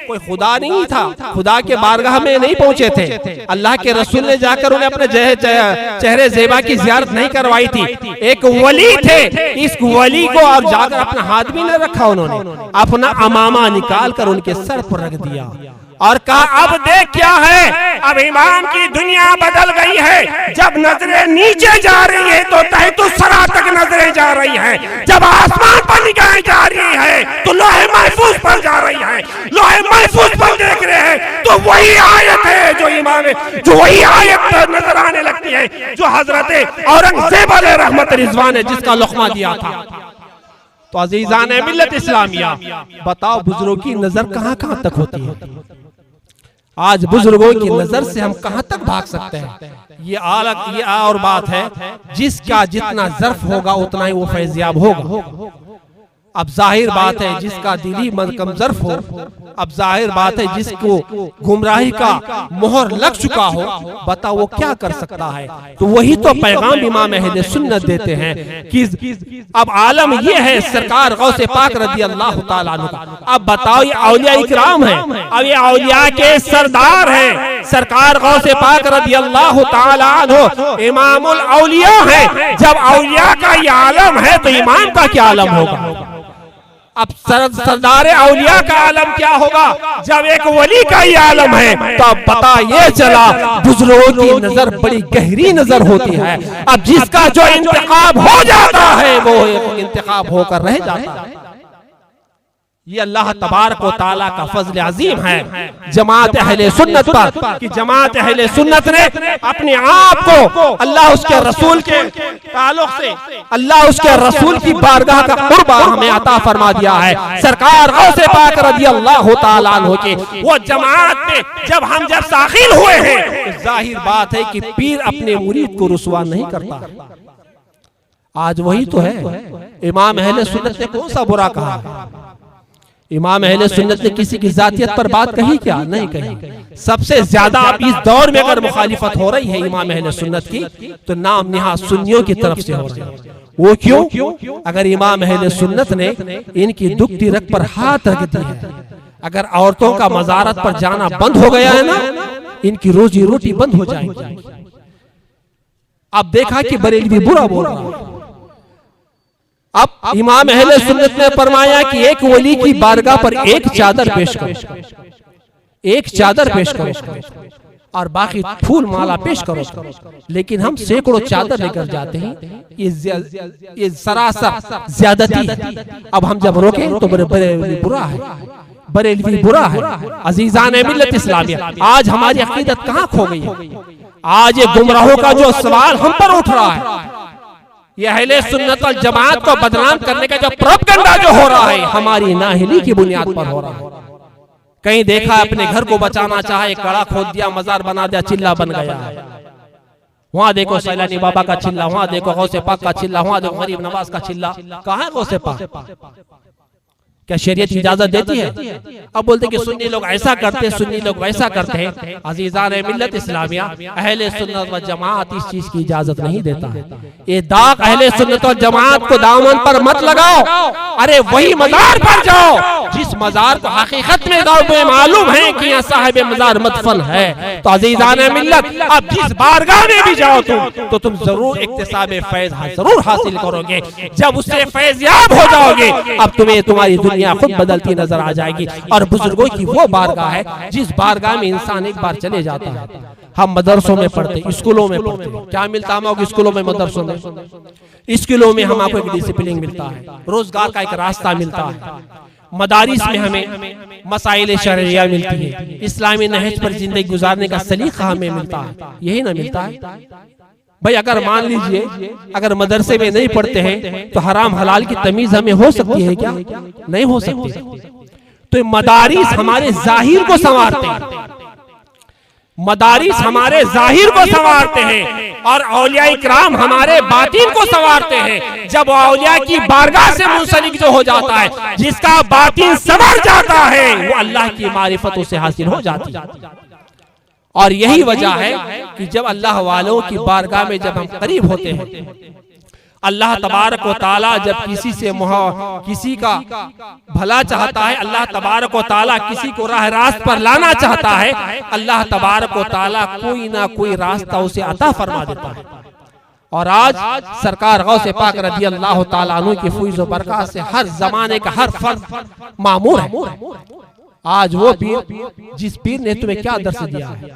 कोई खुदा नहीं था, खुदा के बारगाह में नहीं पहुंचे थे। अल्लाह के रसूल ने जाकर उन्हें अपने चेहरे ज़ेबा की ज़ियारत नहीं करवाई थी। एक वली थे, इस वली को और जाकर अपना हाथ भी न रखा, उन्होंने अपना अमामा निकाल कर उनके सर पर रख दिया और कहा अब देख क्या है, अब इमाम की दुनिया बदल गई है। जब नजरें नीचे जा रही है तो तहतुस सरा तक नजरें जा रही है, जब आसमान पर निगाहें जा रही है तो लोहे महफूज पर जा रही है। लोहे महफूज पर देख रहे हैं तो वही आयत है जो इमाम, जो वही आयत नजर आने लगती है जो हजरत औरंगजेब अलैहि रहमत रिजवान ने जिसका लुक़मा दिया था। तो अजीजान मिल्लत इस्लामिया, बताओ बुजुर्गों की नजर कहां कहां तक होती है? आज बुजुर्गों की नजर से हम कहां तक भाग सकते हैं? ये अलग, ये और बात है। जिसका जितना ज़र्फ होगा उतना ही वो फैज़याब होगा। अब जाहिर बात है जिसका दिली मन कम ज़र्फ हो, अब जाहिर बात है जिसको गुमराही का मोहर लग चुका हो, बताओ वो क्या कर सकता है? तो वही तो पैगाम इमाम अहले सुन्नत देते हैं कि अब आलम ये है सरकार गौसे पाक रज़ी अल्लाह तआला अन्हु का। अब बताओ ये औलिया इकराम है, अब ये औलिया के सरदार हैं, सरकार गौसे पाक रज़ी अल्लाह तआला अन्हु इमामुल औलिया है। जब औलिया का ये आलम है तो इमाम का क्या आलम होगा? अब सरदार औलिया का आलम क्या होगा जब एक वली का ही आलम है? तो अब पता ये चला बुजुर्गों की नजर बड़ी गहरी नजर होती है। अब जिसका जो इंतखाब हो जाता है वो इंतखाब होकर रह जाता है। ये अल्लाह तबारक व तआला का फजल अजीम है जमात अहले सुन्नत पर कि जमात अहले सुन्नत ने अपने आप को अल्लाह उसके रसूल के ताल्लुक से, अल्लाह उसके रसूल की बारगाह का कुर्बा हमें अता फरमा दिया है। सरकार गौसे पाक रज़ी अल्लाह तआला अन्हु के वो जमात में जब दाखिल हुए हैं तो जाहिर बात है कि पीर अपने मुरीद को रुसवा नहीं करता। आज वही तो है। इमाम अहले सुन्नत ने कौन सा बुरा कहा? इमाम अहले सुन्नत ने किसी की जातियत पर बात कही क्या? नहीं कही। सबसे ज्यादा अब इस दौर में अगर मुखालिफत हो रही है इमाम अहले सुन्नत की तो नाम निहा सुन्नियों की तरफ से हो रही है। वो क्यों? अगर इमाम अहले सुन्नत ने इनकी दुखती रग पर हाथ रख दी है, अगर औरतों का मज़ारत पर जाना बंद हो गया है ना, इनकी रोजी रोटी बंद हो जाएगी। अब देखा कि बरेलवी बुरा बोल रहा है। अब इमाम अहले सुन्नत ने फरमाया कि एक वली की बारगाह पर एक चादर पेश करो, एक चादर पेश करो और बाकी फूल माला पेश करो। लेकिन हम सैकड़ों चादर लेकर जाते हैं, ये सरासर ज्यादती है। अब हम जब रोके तो बरेलवी बुरा है, बरेलवी बुरा है। अजीजान मिल्लत इस्लामिया, आज हमारी अकीदत कहाँ खो गई है? आज ये गुमराहों का जो सवाल हम पर उठ रहा है, ये अहले सुन्नत वल जमात को बदनाम करने का जो प्रोपगेंडा जो हो रहा है, हमारी नाहिली की बुनियाद पर हो रहा है। कहीं देखा अपने घर को बचाना चाहे, कड़ा खोद दिया, मजार बना दिया, चिल्ला बन गया। वहां देखो सैलानी बाबा का चिल्ला, वहां देखो गौसे पाक का चिल्ला, वहां देखो गरीब नवाज का चिल्ला। कहाँ है गौसे पाक? क्या शरीयत इजाजत देती है? अब बोलते कि सुन्नी लोग ऐसा करते, सुन्नी लोग वैसा करते हैं। अजीजान मिल्लत इस्लामिया, अहले सुन्नत व जमात इस चीज की इजाजत नहीं देता है। ये दाग अहले सुन्नत व जमात को दामन पर मत लगाओ। अरे वही मजार पर जाओ जिस मजार को हकीकत में मालूम है कि यहाँ साहिब मजार मदफन है। तो अजीजान मिल्लत, अब जिस बारगाह में भी जाओ तो तुम जरूर इक्तिसाब फैज जरूर हासिल करोगे। जब उससे फैज़याब हो जाओगे अब तुम्हें तुम्हारी दुनिया खुद बदलती नजर आ जाएगी। और बुजुर्गों की वो बारगाह है जिस बारगाह में इंसान एक बार चले जाता है। हम मदरसों में पढ़ते, स्कूलों में पढ़ते, क्या मिलता है हमको स्कूलों में, मदरसों में? स्कूलों में हमको एक डिसिप्लिन मिलता है, रोजगार का एक रास्ता मिलता है। मदारिस में हमें मसाइल शरइया मिलती है, इस्लामी नहज पर जिंदगी गुजारने का सलीका हमें मिलता है। यही ना मिलता है भाई? अगर मान लीजिए अगर मदरसे में नहीं पढ़ते हैं तो हराम हलाल की तमीज हमें हो सकती है क्या? नहीं हो सकती। तो मदारिस हमारे जाहिर को संवारते हैं, मदारिस हमारे जाहिर को संवारते हैं और औलिया इकराम हमारे बातिन को संवारते हैं। जब औलिया की बारगाह से मुंसलिक जो हो जाता है, जिसका बातिन संवर जाता है, वो अल्लाह की मारिफत से हासिल हो जाती है। और यही वजह है कि जब अल्लाह वालों की बारगाह में जब हम करीब होते हैं, अल्लाह तबारक व ताला जब किसी का भला चाहता है, अल्लाह तबारक व ताला किसी को राह रास्त पर लाना चाहता है, अल्लाह तबारक व ताला कोई ना कोई रास्ता उसे अता फरमा देता है। और आज सरकार गौसे पाक रज़ी अल्लाह ताला अन्हु की फैज़ व बरकत से हर जमाने का हर फर्द मामूर है। आज वो पीर, जिस पीर ने तुम्हें क्या दर्श दिया है,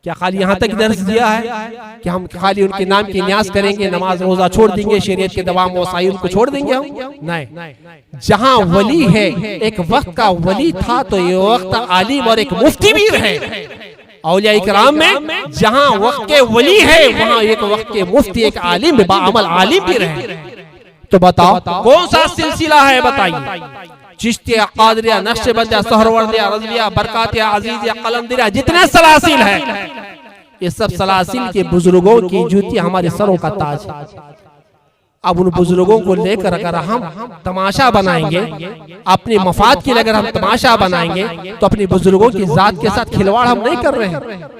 क्या खाली यहाँ तक दर्श दिया है कि हम खाली उनके नाम की न्यास करेंगे, नमाज रोजा छोड़ देंगे, शरीयत के दवाम वसाइल को छोड़ देंगे हम? नहीं, जहाँ वली है, एक वक्त का वली था तो ये वक्त आलिम और एक मुफ्ती भी रहे। औलिया इकराम में जहाँ वक्त के वली है, वहाँ एक वक्त के मुफ्ती, एक आलिम, बाअमल आलिम भी रहे। तो बताओ कौन सा सिलसिला है, बताइए। चिश्तिया, कादरिया, नक्शबंदिया, सोहरवर्दिया, रज़विया, बरकातिया, अजीजिया, कलंदरिया, जितने सलासिल हैं, ये सब सलासिल के बुजुर्गों की जूती हमारे सरों का ताज है। अब उन बुजुर्गों को लेकर अगर हम तमाशा बनाएंगे, अपने मफाद के लिए अगर हम तमाशा बनाएंगे, तो अपने बुजुर्गों की जात के साथ खिलवाड़ हम नहीं कर रहे हैं?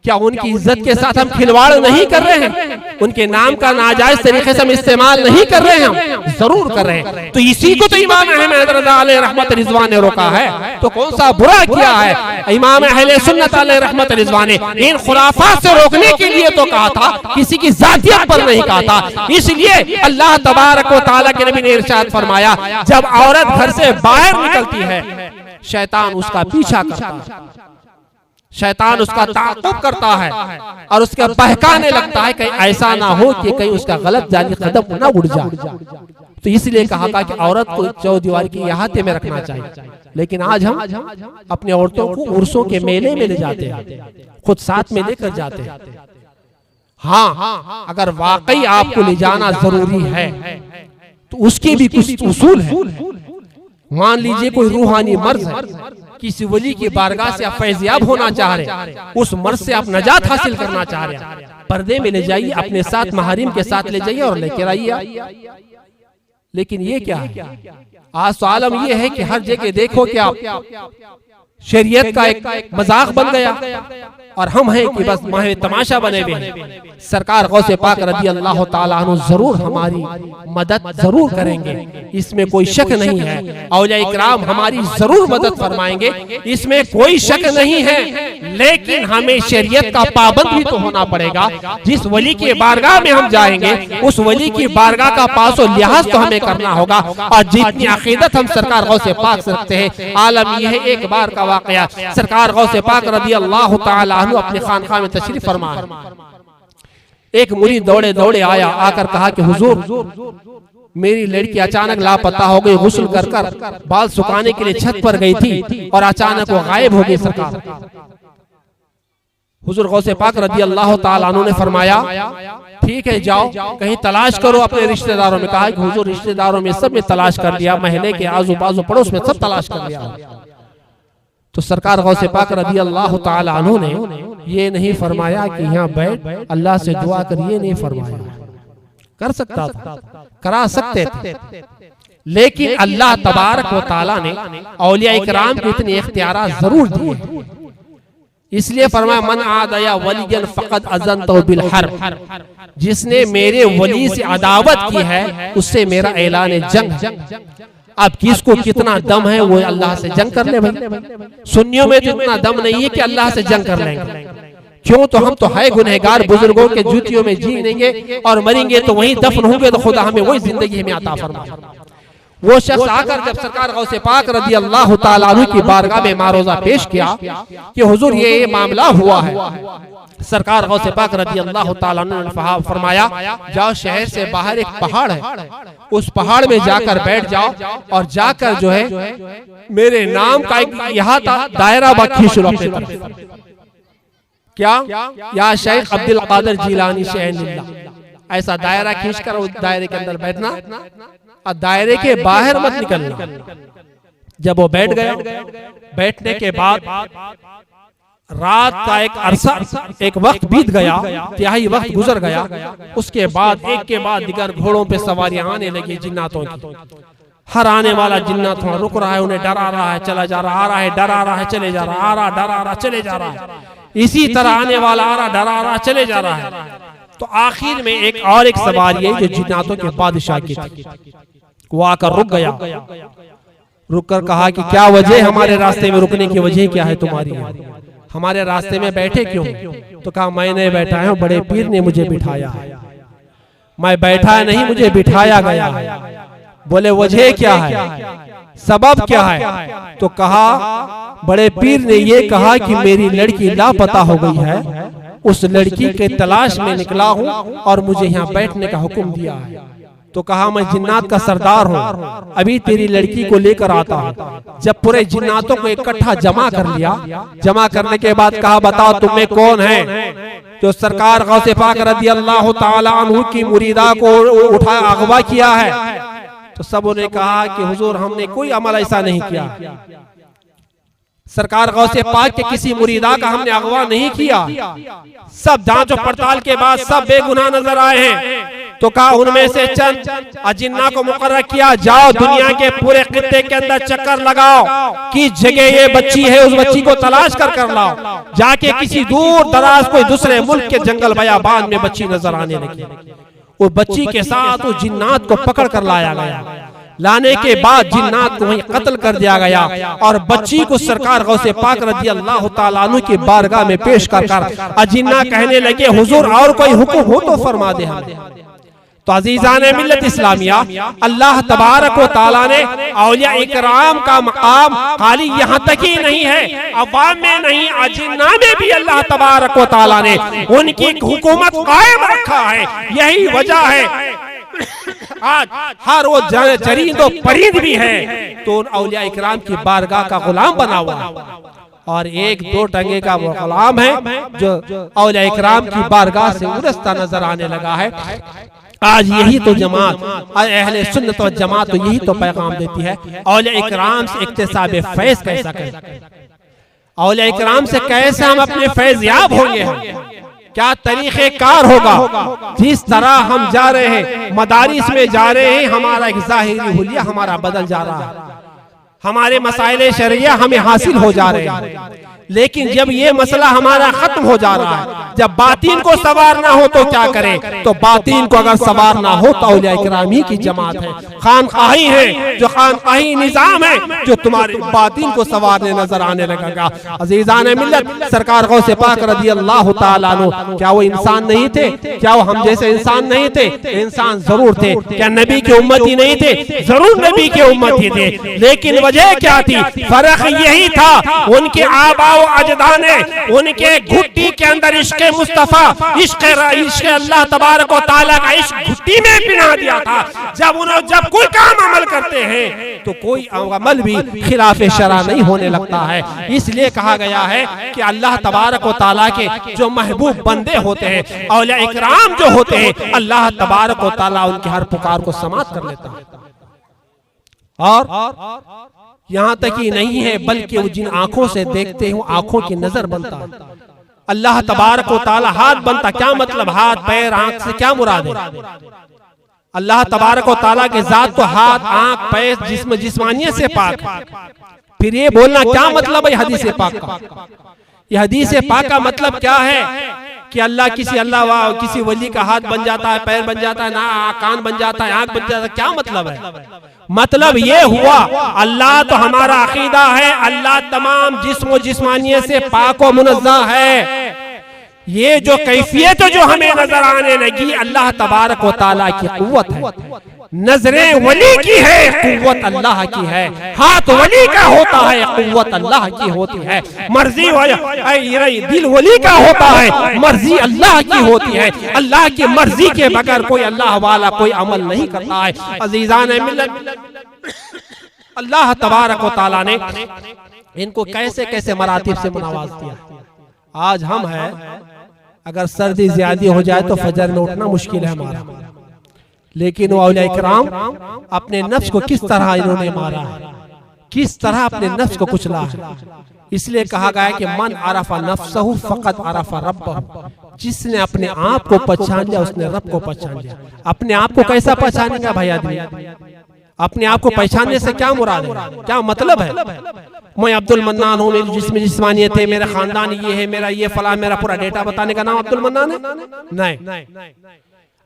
क्या उनकी इज्जत के साथ हम खिलवाड़ नहीं कर रहे हैं? उनके नाम का नाजायज तरीके से हम इस्तेमाल नहीं कर रहे हैं? हम जरूर कर रहे हैं। तो इसी को तो इमाम अहमद रज़ा अलैहि रहमत रिज़वान ने रोका है। तो कौन सा बुरा किया है इमाम अहले सुन्नत अलैहि रहमत रिज़वान ने? इन खुराफात से रोकने के लिए तो कहा था, किसी की जातियत पर नहीं कहा था। इसलिए अल्लाह तबारक व तआला के नबी ने इरशाद फरमाया, जब औरत घर से बाहर निकलती है, शैतान उसका पीछा करता है, शैतान उसका ताक़ुब करता है और उसके बहकाने लगता है, कहीं ऐसा ना हो कि कहीं उसका गलत जानी कदम ना उड़ जाए। तो इसलिए कहा था कि औरत को चौदीवारी के अहाते में रखना चाहिए। लेकिन आज हम अपने औरतों को उर्सों के मेले में ले जाते हैं, खुद साथ में लेकर जाते हैं। हाँ, अगर वाकई आपको ले जाना जरूरी है तो उसके भी कुछ उसूल है। मान लीजिए कोई रूहानी मर्ज है, किसी वली की बारगाह से आप फैज़याब होना चाह रहे, उस मर्ज से आप नजात हासिल करना चाह रहे, पर्दे में ले जाइए, अपने साथ महरीम के साथ ले जाइए और लेकर आइए। लेकिन ये क्या है, आज तो आलम ये है कि हर जगह देखो कि आप शरीयत का एक मजाक बन गया और हम हैं कि बस माहे तमाशा बने हुए हैं। सरकार गौसे पाक रज़ी अल्लाह ताला अन्हु जरूर हमारी मदद जरूर करेंगे, इसमें कोई शक नहीं है। औलिया इकराम हमारी जरूर मदद फरमाएंगे, इसमें कोई शक नहीं है। लेकिन हमें शरीयत का पाबंद भी तो होना पड़ेगा। जिस वली के बारगाह में हम जाएंगे, उस वली की बारगाह का पासो लिहाज तो हमें करना होगा। और जितनी अकीदत हम सरकार गौसे पाक से रखते हैं, आलम यह है, एक बार का वाकया, सरकार गौसे पाक रज़ी अल्लाह ताला अन्हु अपने खानकाह में तशरीफ फरमा है। एक मुरीद दौड़े दौड़े आया, आकर कहा कि हुजूर मेरी लड़की अचानक लापता हो गई, गुस्ल कर कर बाल सुखाने के लिए छत पर गई थी और अचानक वो गायब हो गई। सरकार हुजूर गौसे पाक रज़ी अल्लाह ताला अन्हु ने फरमाया, ठीक है जाओ कहीं तलाश करो अपने रिश्तेदारों में। कहा कि हुजूर रिश्तेदारों में सब में तलाश कर लिया, महल्ले के आजू बाजू पड़ोस में सब तलाश कर लिया। तो सरकार गौसे पाक रज़ी अल्लाह ताला अन्हु ने ये नहीं फरमाया कि यहाँ बैठ अल्लाह से दुआ कर, ये नहीं फरमाया। कर सकता था, करा सकते थे, लेकिन अल्लाह तबारक व ताला ने औलिया इकराम को इतने इख्तियारात जरूर दिए। इसलिए फरमाया, मन आदया वलियन फक़द अज़नतहु बिल हर्ब, जिसने मेरे वली से अदावत की है उससे मेरा ऐलान जंग। अब किसको कितना दम है वो अल्लाह से जंग कर ले भाई। सुन्नियों में तो इतना दम नहीं है कि अल्लाह से जंग कर लेंगे। क्यों, तो हम तो है गुनहगार, बुजुर्गों के जूतियों में जी लेंगे और मरेंगे तो वहीं दफन होंगे। तो खुदा हमें वही जिंदगी हमें अता फरमाए। वो शख्स आकर जब सरकार गौसे पाक रज़ी अल्लाह ताला अन्हु की बारगाह में मारोजा पेश किया कि हुजूर ये मामला हुआ है। सरकार गौसे पाक रज़ी अल्लाह ताला अन्हु ने फरमाया, जाओ शहर से बाहर एक पहाड़ है, उस पहाड़ में जाकर बैठ जाओ और जाकर जो है मेरे नाम का एक यहाँ दायरा खींच लो अपने तरफ। क्या, या शेख अब्दुल कादिर जिलानी शहनिल्लाह, ऐसा दायरा खींचकर उस दायरे के अंदर बैठना और दायरे के बाहर मत निकलना। जब वो बैठ गया, बैठने के बाद रात का एक अरसा, एक वक्त बीत गया, तिहाई वक्त गुजर गया। उसके बाद एक के बाद दिगर घोड़ों पे सवारियां आने लगी जिन्नातों की। हर आने वाला जिन्नात वहां रुक रहा है, उन्हें डरा रहा है, चला जा रहा, आ रहा है, डरा रहा है, चले जा रहा, आ रहा, डरा रहा, चले जा रहा है। इसी तरह आने वाला आ रहा, डरा रहा, चले जा रहा है। तो आखिर में एक सवारी है जो जिन्नातों के बादशाह की थी। वो आकर रुक गया, रुक कर कहा कि क्या वजह, हमारे रास्ते में रुकने की वजह क्या है तुम्हारी, हमारे रास्ते में बैठे क्यों? तो कहा मैं नहीं बैठा हूं, बड़े पीर ने मुझे बिठाया है। मैं बैठा नहीं, मुझे बिठाया गया। बोले वजह क्या है, सबब क्या है? तो कहा बड़े पीर ने ये कहा कि मेरी लड़की लापता हो गई है, उस लड़की के तलाश में निकला हूं और मुझे यहाँ बैठने का हुक्म दिया है। तो कहा मैं जिन्नात का सरदार हूँ, अभी तेरी लड़की को लेकर आता हूँ। जब पूरे जिन्नातों को इकट्ठा जमा कर लिया, जमा करने के बाद कहा बताओ तुम्हें कौन है जो सरकार गौसे पाक रज़ी अल्लाह ताला अन्हु की मुरीदा को उठा अगवा किया है? तो सबों ने कहा कि हुजूर हमने कोई अमल ऐसा नहीं किया, सरकार गौसे पाक के किसी मुरीदा का हमने अगवा नहीं किया। सब जांच और पड़ताल के बाद सब बेगुनाह नजर आए हैं। तो कहा उनमें से चंद अजिन्ना को मुकर्रर किया, जाओ दुनिया के पूरे खित्ते के अंदर चक्कर लगाओ, किस जगह ये बच्ची है उस बच्ची को तलाश कर लाओ। जाके किसी दूर दराज कोई दूसरे मुल्क के जंगल बयाबान में बच्ची नजर आने लगी। वो बच्ची के साथ उस जिन्नात को पकड़ कर लाया गया। लाने के बाद जिन्नात को वहीं कत्ल कर दिया गया और बच्ची को सरकार गौसे पाक रज़ी अल्लाह ताला अन्हु की बारगाह में पेश कर अजिन्ना कहने लगे हुजूर और कोई हुक्म हो तो फरमा दे हमें। तो अजीजाने मिल्लत इस्लामिया, अल्लाह तबारक व तआला ने औलिया इकराम का मकाम खाली यहाँ तक ही नहीं है, अवाम में नहीं, अजिन्ना में भी अल्लाह तबारक व तआला ने उनकी हुकूमत कायम रखा है। यही वजह है आज हर वो चरिंद और परिंद भी है तो उन औलिया इकराम की बारगाह का गुलाम बना हुआ है। और एक दो टंगे का वो गुलाम है जो औलिया इकराम की बारगाह से उरसता नजर आने लगा है। आज यही तो जमात अहले सुन्नत व जमात तो यही तो पैगाम देती है, औलिया इकराम से इक्तिसाब फैज़ कैसा करें, औलिया इकराम से कैसे हम अपने फैज़ याब होंगे, क्या तरीके कार होगा। जिस तरह हम जा रहे हैं, मदारिस में जा रहे हैं, हमारा एक ज़ाहिरी हुलिया हमारा बदल जा रहा है, हमारे मसाइल शरिया हमें हासिल हो जा रहे हैं। लेकिन जब ये मसला हमारा खत्म हो जा रहा है, जब बातीन को सवारना हो तो क्या करें? तो बातीन को अगर सवारना हो तो औलिया इकराम ही की जमात है, खानकाही है, जो खानकाही निजाम है जो तुम्हारे बातीन को सवारने नजर आने लगेगा। अजीजान मिल्लत, सरकार गौसे पाक रज़ी अल्लाह ताला अन्हु क्या वो इंसान नहीं थे? क्या वो हम जैसे इंसान नहीं थे? इंसान जरूर थे। क्या नबी के उम्मती नहीं थे? जरूर नबी के उम्मती थे। लेकिन वजह क्या थी? फर्क यही था, उनके आबा अजदाद ने उनके घुट्टी के अंदर इश्क मुस्तफा, इश्क अल्लाह तबारक व तआला का इश्क घुट्टी में पिना दिया था। जब कोई काम अमल करते हैं तो कोई अमल भी खिलाफ शरा नहीं होने लगता है। इसलिए कहा गया है कि अल्लाह तबारक व तआला के जो महबूब बंदे होते हैं, औलिया इकराम जो होते हैं, अल्लाह तबारक व तआला उनकी हर पुकार को समाअत कर लेता है। और यहाँ तक ही नहीं है, बल्कि वो जिन आंखों से देखते हैं आंखों की नजर बनता है। अल्लाह तबारक व तआला हाथ बनता, क्या मतलब? हाथ पैर आंख से क्या मुराद है? अल्लाह तबारक व तआला के जात तो हाथ आंख पैर जिस्म जिस्मानियत से पाक है। फिर ये बोलना क्या मतलब है हदीस पाक का? ये हदीस पाक का मतलब क्या है कि अल्लाह किसी वली का हाथ बन जाता है, पैर बन जाता है, ना कान बन जाता है, आंख बन जाता है, क्या मतलब है? मतलब ये हुआ अल्लाह तो हमारा अकीदा है, अल्लाह तमाम जिस्म जिस्मानियत से पाक व मुनज़्ज़ह है। ये जो कैफियत जो हमें नजर आने लगी, अल्लाह तबारक व तआला की कुव्वत है। नजरें वली की है, कुव्वत अल्लाह की है। हाथ वली का होता है, कुव्वत अल्लाह की होती है। मर्जी दिल वली का होता है, मर्जी अल्लाह की होती है। अल्लाह की मर्जी के बगैर कोई अल्लाह वाला कोई अमल नहीं करता है। अजीजान मिल्लत, अल्लाह तबारक व तआला ने इनको कैसे कैसे मरातिब से मुनवाज किया। आज हम है, अगर सर्दी ज्यादा हो जाए तो फजर में उठना मुश्किल है हमारा, लेकिन वो औलिया इकराम अपने नफ्स को किस तरह इन्होंने मारा है, किस तरह अपने नफ्स को कुचला है। इसलिए कहा गया कि मन अरफा नफ्सहु फकत अरफा रब्बहु, जिसने अपने आप को पहचान लिया उसने रब को पहचान लिया। अपने आप को कैसा पहचानेगा भाई आदमी? अपने आप को पहचानने से क्या मुराद है, क्या मतलब है? मैं अब्दुल मन्नान हूँ, मेरी जिस्म जिस्मानियत है, मेरा खानदान ये है, मेरा ये फला, मेरा पूरा डेटा बताने का नाम अब्दुल मन्नान है? नहीं।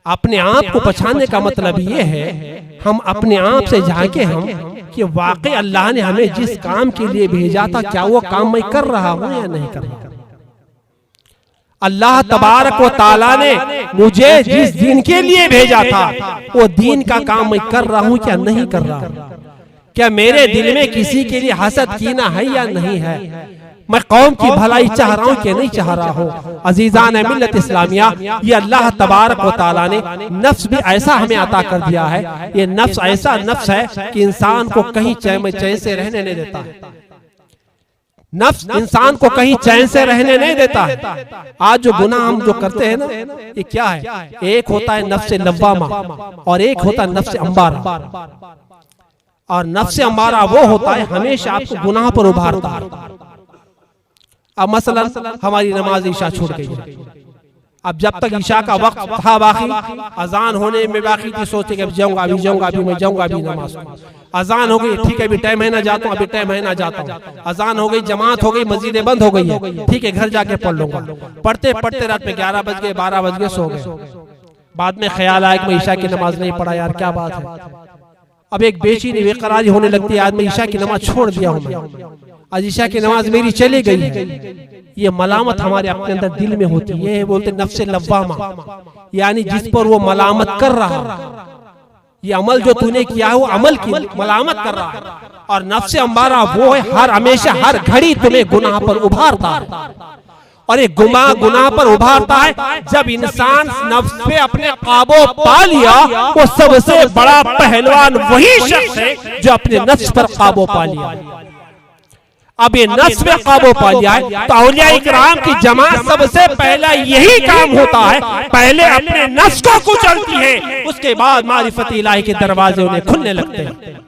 अपने आप को पहचानने का मतलब ये है हम अपने आप से झांके हम कि वाकई अल्लाह ने हमें जिस काम के लिए भेजा था क्या वो काम मैं कर रहा हूँ या नहीं कर रहा। अल्लाह तबारक व ताला ने मुझे जिस दीन के लिए भेजा था वो दीन का काम मैं कर रहा हूँ क्या नहीं कर रहा हूँ। क्या मेरे दिल में किसी के लिए हसद कीना है या नहीं है? मैं कौम की भलाई चाह रहा हूँ कि नहीं चाह रहा हूँ। अजीजान मिल्लत इस्लामिया, ये अल्लाह तबारक व ताला ने नफ्स भी ऐसा हमें अता कर दिया है। ये नफ्स ऐसा नफ्स है कि इंसान को कहीं चैन से रहने नहीं देता है। नफ्स इंसान को कहीं चैन से रहने नहीं देता है। आज जो गुनाह हम जो करते हैं ना, ये क्या है? एक होता है नफ्स लव्वामा और एक होता है नफ्स अम्बारा। और नफ्स अम्बारा वो होता है हमेशा आपको गुनाह पर उभारता है। अब मसलन हमारी नमाज ईशा छूट गई है, अब जब तक ईशा का वक्त था बाकी, अजान होने में बाकी थी, सोचे कि जाऊंगा अभी मैं जाऊंगा अभी नमाज। अजान हो गई, ठीक है अभी टाइम है ना जाता हूँ, अभी टाइम है ना जाता हूँ। अजान हो गई, जमात हो गई, मस्जिदें बंद हो गई है, ठीक है घर जाके पढ़ लूंगा। पढ़ते पढ़ते रात में 11 बज गए, 12 बज गए, सो गए। बाद में ख्याल आया कि मैं ईशा की नमाज नहीं पढ़ा, यार क्या बात है। अब एक बेचैनी बेकरारी होने लगती है, आज मैं ईशा की नमाज छोड़ दिया हूँ, मैं आज ईशा की नमाज मेरी चली गई है। ये मलामत हमारे अपने अंदर दिल में होती है, बोलते नफ्से लव्वामा, यानी जिस पर वो मलामत कर रहा है, ये अमल जो तूने किया है वो अमल की मलामत कर रहा है। और नफ्से अम्बारा वो है हर हमेशा हर घड़ी तुम्हें गुनाह पर उभारता है। और ये गुनाह पर उभारता है। जब इंसान नफ्स पे अपने काबू पा लिया, वो सबसे बड़ा पहलवान वही शख्स है जो अपने नफ्स पर काबू पा लिया। अब ये नफ्स पे काबू पा लिया है तो औलिया इकराम की जमात सबसे पहला यही काम होता है, पहले अपने नफ्स को कुचलती है, उसके बाद मारिफत इलाही के दरवाजे उन्हें खुलने लगते हैं।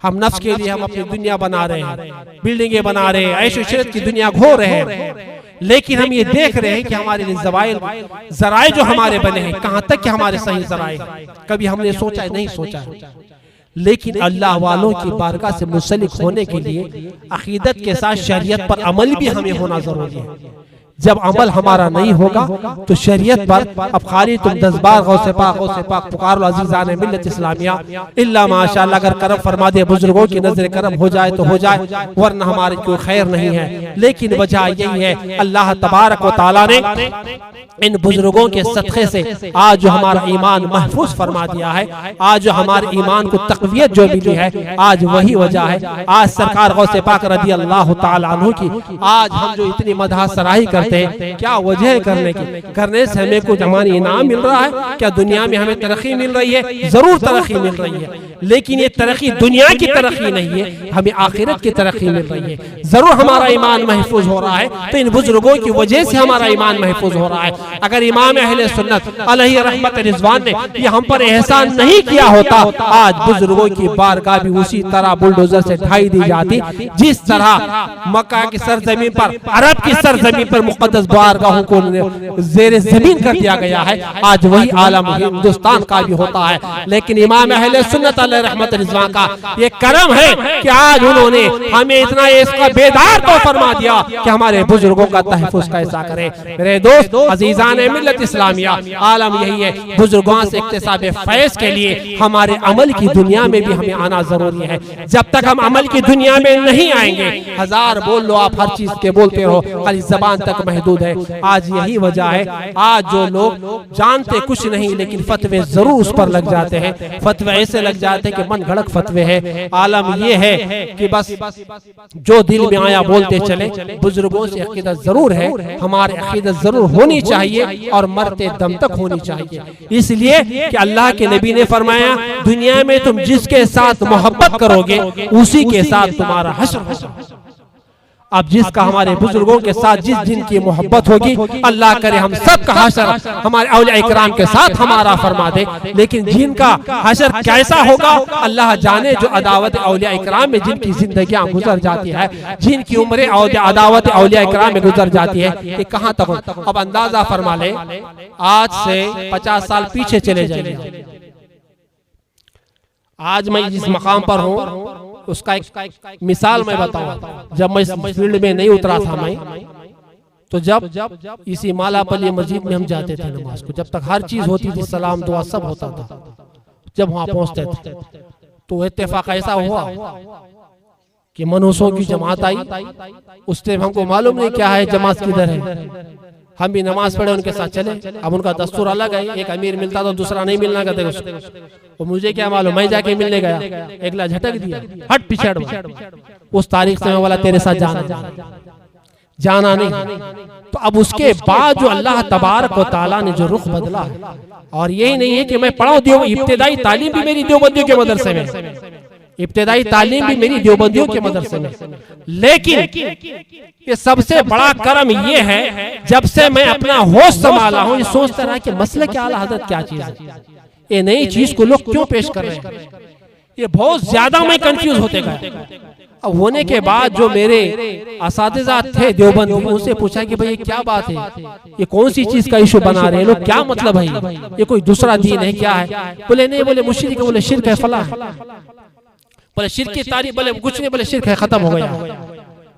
हम नफ्स के लिए हम अपनी दुनिया बना रहे हैं, बिल्डिंगें बना रहे हैं, ऐशो इशरत की दुनिया घो रहे हैं, लेकिन हम ये देख रहे हैं कि हमारे लिए जराए जो हमारे बने हैं, कहां तक कि हमारे सही जराए, कभी हमने सोचा है? नहीं सोचा है। लेकिन अल्लाह वालों की बारगाह से मुंसलिक होने के लिए अकीदत के साथ शरीयत पर अमल भी हमें होना जरूरी है। जब अमल हमारा नहीं होगा तो शरीयत पर अब खाली तुम 10 बार गौसे पाक पुकारो अजीजान मिल्लत इस्लामिया, इल्ला माशाअल्लाह अगर करम फरमा दे बुजुर्गों की नजर करम हो जाए तो हो जाए, वरना हमारे कोई खैर नहीं है। लेकिन वजह यही है अल्लाह तबारक व तआला ने इन बुजुर्गों के सदक़े से आज जो हमारा ईमान महफूज फरमा दिया है, आज जो हमारे ईमान को तक़वियत जो मिली है, आज वही वजह है। आज सरकार गौसे पाक रज़ी अल्लाह तआला अन्हु की आज हम जो इतनी मदह सराही करते हैं, क्या वजह है करने की? करने से हमें कुछ हमारी इनाम मिल रहा है? क्या दुनिया में हमें तरक्की मिल रही है? जरूर तरक्की मिल रही है, लेकिन ये तरक्की दुनिया की तरक्की नहीं है, हमें आखिरत की तरक्की मिल रही है। जरूर हमारा ईमान महफूज हो रहा है, तो इन बुजुर्गों की वजह से हमारा ईमान महफूज हो रहा है। अगर इमाम अहले सुन्नत अलैहि रहमत रिजवान ने ये हम पर एहसान नहीं किया होता, आज बुजुर्गों की बारगाह भी उसी तरह बुलडोजर से ढाई दी जाती जिस तरह मक्का की सरजमीन पर, अरब की सरजमीन पर मुकद्दस बारगाहों को जेर जमीन कर दिया गया है। आज वही आलम हिंदुस्तान का भी होता है। लेकिन इमाम अहले सुन्नत अलैहि रहमत रिजवान का ये करम है कि आज उन्होंने हमें इतना इसका बेदार तो फरमा दिया कि हमारे बुजुर्गों का तहफ़्फ़ुज़ कैसा करें। मेरे दोस्त अजीजान मिल्लत इस्लामिया, आलम यही है बुजुर्गों से इक्तिसाब फैज़ के लिए हमारे अमल की दुनिया में भी हमें आना जरूरी है। जब तक हम अमल की दुनिया में नहीं आएंगे, हजार बोल लो आप, हर चीज के बोलते हो, खाली जबान तक महदूद है। आज यही वजह है, आज जो लोग जानते कुछ नहीं लेकिन फतवे जरूर उस पर लग जाते हैं। फतवे ऐसे लग जाते हैं कि मन घड़क फतवे है। आलम यह है कि बस जो दिल में आया बोलते चले। बुजुर्गों से अकीदत जरूर है, हमारे अकीदत जरूर होनी चाहिए और मरते दम तक होनी चाहिए। इसलिए कि अल्लाह के नबी ने फरमाया, दुनिया में तुम जिसके साथ मोहब्बत करोगे उसी के साथ तुम्हारा हश्र होगा। अब जिसका हमारे बुजुर्गों के साथ जिस दिन की मोहब्बत होगी, अल्लाह करे हम सब का हशर हमारे औलिया इकराम के साथ हमारा फरमा दे। लेकिन जिनका हशर कैसा होगा अल्लाह जाने, जो अदावत औलिया इकराम में जिनकी जिंदगियां गुजर जाती है, जिनकी उम्रें अदावत औलिया इकराम में गुजर जाती है, ये कहाँ तक हो। अब अंदाजा फरमा ले, आज से 50 साल पीछे चले जाइए। आज मैं जिस मकाम पर हूँ उसका एक मिसाल मैं बताऊं। जब मैं इस फील्ड में नहीं उतरा था मैं, तो जब इसी मालापल्ली मस्जिद में हम जाते थे नमाज को, जब तक हर चीज होती थी, सलाम दुआ सब होता था, जब वहां पहुंचते थे तो इत्तेफाक ऐसा हुआ कि मनुष्यों की जमात आई। उस टाइम हमको मालूम नहीं क्या है जमात किधर है, हम भी नमाज पढ़े उनके साथ चले। अब उनका दस्तूर अलग है, एक अमीर मिलता तो दूसरा नहीं मिलना कहते उसको। मुझे क्या मालूम, मैं जाके मिलने गया, अगला झटक दिया, हट पिछड़। उस तारीख से मैं बोला तेरे साथ जाना नहीं। तो अब उसके बाद जो अल्लाह तबारक व तआला ने जो रुख बदला, और यही नहीं है कि मैं पढ़ा हूं, इब्तिदाई तालीम भी मेरी देवबंदियों के मदरसे में, इब्तिदाई तालीम भी मेरी देवबंदियों के मदरसे में, लेकिन ये सबसे बड़ा करम ये है जब से मैं अपना होश संभाला हूं, ये सोचता रहा कि मसले क्या, आला हज़रत क्या चीज है, ये नई चीज को लोग क्यों पेश कर रहे हैं, ये बहुत ज्यादा मैं कंफ्यूज होते गया। अब होने के बाद जो मेरे असातिज़ा थे देवबंदी, उनसे पूछा कि भाई ये क्या बात है, ये कौन सी चीज का इशू बना रहे हैं लोग, क्या मतलब है, ये कोई दूसरा दीन है क्या है? बोले नहीं, बोले मुश्रिक, बोले शिरक है, फला है, बोले शिरक की तारीफ, बोले कुछ नहीं, बोले शिरक है, खत्म हो गया।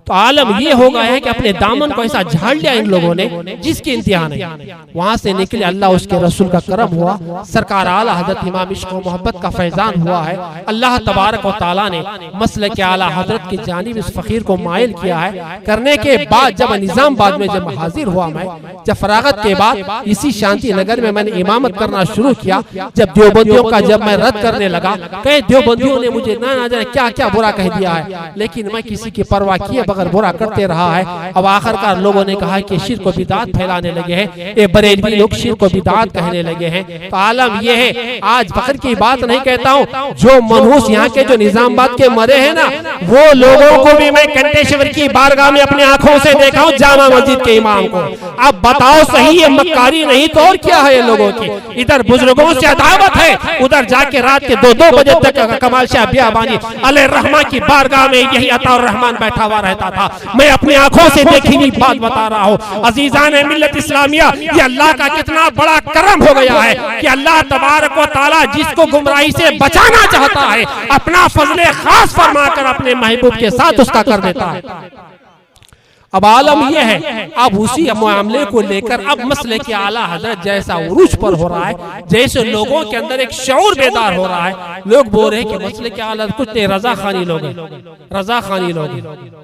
तो आलम ये हो गया है कि अपने दामन को ऐसा झाड़ लिया इन लोगों ने जिसकी इंतहा नहीं। वहां से निकले अल्लाह उसके रसूल का करम हुआ, सरकार आला हजरत इमाम इश्क व मोहब्बत का फैजान हुआ है। अल्लाह तबारक व तआला ने मसलक के आला हजरत की जानिब इस फकीर को माइल किया है। करने के बाद जब निजामाबाद में जब हाजिर हुआ मैं, जब फरागत के बाद इसी शांति नगर में मैंने इमामत करना शुरू किया, जब देवबंदियों का जब मैं रद्द करने लगा, कई देवबंदियों ने मुझे ना जाने क्या क्या बुरा कह दिया है, लेकिन मैं किसी की परवाह किए बगैर बुरा करते रहा है। अब आखिरकार लोगों ने कहा कि शिर्क को बिदात फैलाने लगे हैं, ये बरेलवी लोग शिर्क को बिदात कहने लगे हैं। तो आलम ये है, आज फख्र की बात नहीं कहता हूँ, जो मनहूस यहाँ के जो निजामाबाद के मरे हैं ना, वो लोगों को भी मैं कंटेश्वर की बारगाह में अपनी आंखों से देखा हूँ, जामा मस्जिद के इमाम को। अब बताओ सही, ये मक्कारी नहीं तो और क्या है लोगों की? इधर बुजुर्गों से अदावत है, उधर जाके रात के 2-2 बजे तक कमाल शाह बियाबानी अलैहि रहमा की बारगाह में यही अताउर रहमान बैठा हुआ रहता था। मैं अपनी आंखों से देखी हुई बात बता रहा हूँ। अजीजान मिल्लत इस्लामिया, ये अल्लाह का कितना बड़ा करम हो गया है कि अल्लाह तबारक व तआला जिसको गुमराही से बचाना चाहता है, अपना फजले खास फरमाकर अपने महबूब के साथ उसका कर देता है। अब आलम यह है, अब उसी मामले को लेकर अब मसले के आला हजरत जैसा उरूज पर हो रहा है, जैसे लोगों के अंदर एक शऊर बेदार हो रहा है। लोग बोल रहे हैं कि मसले के आला कुछ नहीं, रजा खानी लोग हैं, रजा खानी लोग हैं।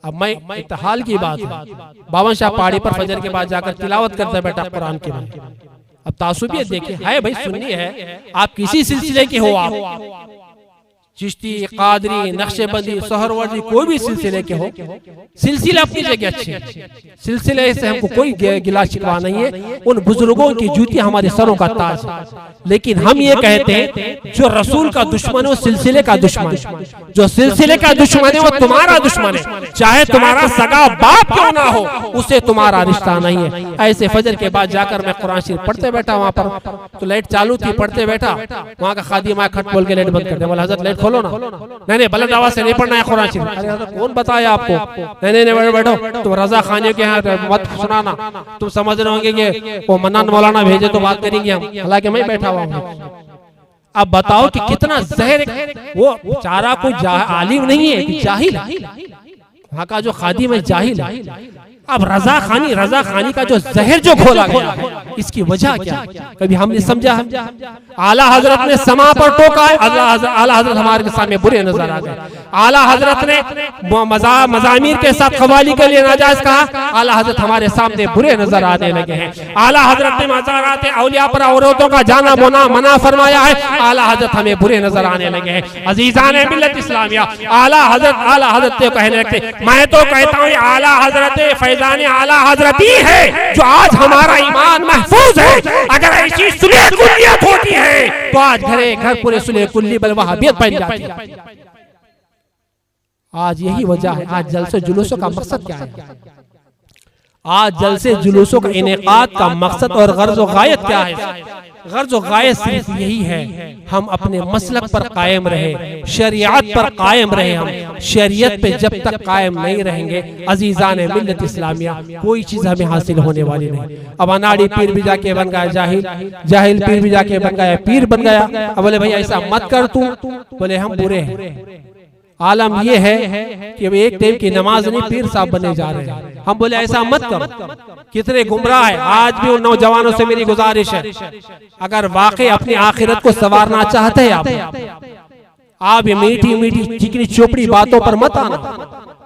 अब मैं इत्तेहाल की बात है, बावन शाह पहाड़ी पर फजर के बाद जाकर तिलावत करते बैठा कुरान की। अब तासुबियत देखिए, है भाई सुन्नी है, आप किसी सिलसिले के हो, आप चिश्ती, कादरी, नक्शबंदी, सोहरवर्दी, कोई भी सिलसिले के हो, सिलसिले अपनी जगह अच्छे, सिलसिले से हमको कोई गिला शिकवा नहीं है, उन बुजुर्गों की जूती हमारे सरों का ताज है। लेकिन हम ये कहते हैं जो रसूल का दुश्मन है वो सिलसिले का दुश्मन है, जो सिलसिले का दुश्मन है वो तुम्हारा दुश्मन है, चाहे तुम्हारा सगा बाप क्यों ना हो, उससे तुम्हारा रिश्ता नहीं है। ऐसे फजर के बाद जाकर मैं कुरान शरीफ पढ़ते बैठा, वहां पर तो लाइट चालू थी, पढ़ते बैठा, वहां का खादिम खट बोल के लाइट बंद कर दे, बोला हजरत लाइट खोलो ना। नहीं बुलंद आवाज से नहीं पढ़ना है कुरान शरीफ। अरे कौन बताया आपको? नहीं बैठो, तुम रजा खाने के यहाँ मत सुनाना, तुम समझ रहे होंगे कि वो मन्नान मौलाना भेजे तो बात करेंगे हम, हालांकि मैं बैठा हुआ हूँ। अब बताओ कि कितना जहर, वो बेचारा कोई आलिम नहीं है, जाहिल है, वहाँ का जो खादिम है जाहिल है। अब रजा खानी का जो जहर जो घोला गया, इसकी वजह क्या? कभी हमने समझा? आला हजरत ने समा पर टोका है, आला हजरत हमारे सामने बुरे नजर आ गए। आला हजरत ने मजामीर के साथ खवाली के लिए नाजायज कहा, आला हजरत हमारे सामने बुरे नजर आने लगे हैं। आला हजरत ने मज़ारात औलिया पर औरतों का जाना बोना मना फरमाया है, आला हजरत हमें बुरे नजर आने लगे हैं। अजीजान मिल्लत इस्लामिया, आला हजरत कहने लगते, मैं तो कहता हूँ आला हजरत फैजान आला हजरत ही है जो आज हमारा ईमान महफूज है। अगर ऐसी सुलह कुल्लियत होती है तो आज घर पूरे सुलह कुल्ली बल वहाबियत बन जाती है। आज यही वजह है। आज जलसे जुलूसों का मकसद क्या है? आज जलसे जुलूसों का इनेकाद का मकसद और गर्ज व गायत क्या है? गर्ज और गायत सिर्फ यही है, हम अपने मसलक पर कायम रहे, शरीयत पर कायम रहे। हम शरीयत पे जब तक कायम नहीं रहेंगे अजीजान मिल्लत इस्लामिया, कोई चीज हमें हासिल होने वाली नहीं। अब अनाड़ी पीर भी जाके बन गया जाहिल, जाहिल पीर भी जाके बन गया पीर बन गया। अब बोले भाई ऐसा मत कर तू, बोले हम बुरे हैं। आलम ये है कि अब एक टाइम की नमाज नहीं पीर साहब बनने जा रहे हैं। हम बोले ऐसा मत करो, कितने गुमराह है। आज भी उन नौजवानों से मेरी गुजारिश है, अगर वाकई अपनी आखिरत को संवारना चाहते हैं आप ये मीठी मीठी चिकनी चोपड़ी बातों पर मत आना,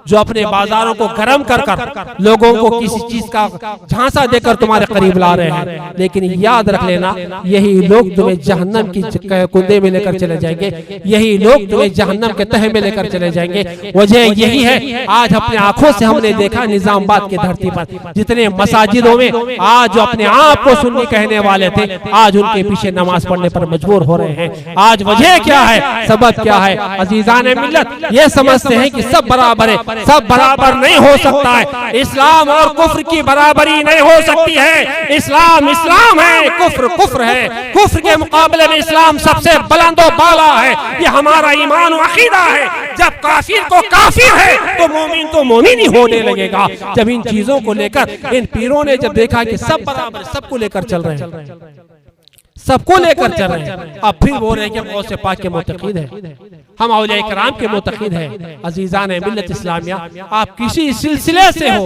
जो अपने बाजारों को गर्म कर कर लोगों को किसी चीज का झांसा देकर तुम्हारे करीब ला रहे हैं। लेकिन याद रख लेना, यही लोग तुम्हें जहन्नम की कुंदे में लेकर चले जाएंगे, यही लोग तुम्हें जहन्नम के तहे में लेकर चले जाएंगे। वजह यही है, आज अपने आंखों से हमने देखा निजामाबाद की धरती पर जितने मसाजिदों में आज जो अपने आप को सुन्नी कहने वाले थे, आज उनके पीछे नमाज पढ़ने पर मजबूर हो रहे हैं। आज वजह क्या है, सबब क्या है? अजीजान मिल्लत ये समझते हैं कि सब बराबर है, सब बराबर नहीं हो सकता है। इस्लाम और कुफ्र की बराबरी नहीं हो सकती है। इस्लाम इस्लाम है, कुफ्र कुफ्र है। कुफ्र के मुकाबले में इस्लाम सबसे बुलंदो बाला है। ये हमारा ईमान और अकीदा है। जब काफिर को काफिर है तो मोमिन ही होने लगेगा। जब इन चीजों को लेकर इन पीरों ने जब देखा कि सब बराबर, सबको लेकर चल रहे हैं, सबको लेकर चल रहे हैं, अब फिर बोल रहे हैं कि गौसे पाक के मुतक़िद है, हम औलिया इकराम के मुतक़िद हैं। अजीजान मिल्लत इस्लामिया, आप किसी सिलसिले से हो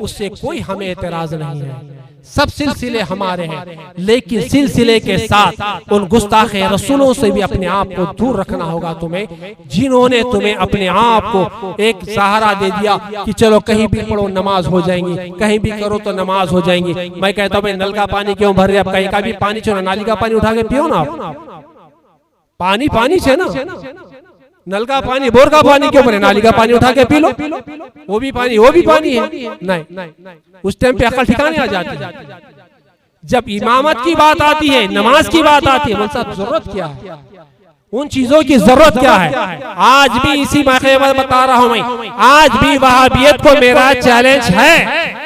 उससे कोई हमें एतराज नहीं है, सब सिलसिले हमारे हैं। लेकिन सिलसिले के साथ उन गुस्ताख रसूलों से भी अपने आप को दूर रखना होगा तुम्हें, जिन्होंने तुम्हें अपने आप को एक सहारा दे दिया कि चलो कहीं भी पढ़ो नमाज हो जाएंगी, कहीं भी करो तो नमाज हो जाएंगी। मैं कहता हूँ नल का पानी क्यों भर रहे, अब कहीं का भी पानी छो, नाली का पानी उठा के पियो ना। पानी पानी छे ना, नल का पानी बोर का पानी क्यों भरे, नाली का पानी उठा के पी लो, वो भी पानी है। नहीं, उस टाइम पे अकल ठिकाने आ जाती है। जब इमामत की बात आती है, नमाज की बात आती है, बोल साहब जरूरत क्या है, उन चीजों की जरूरत क्या है। आज भी इसी मौके पर बता रहा हूं मैं, आज भी वहाबियत को मेरा चैलेंज है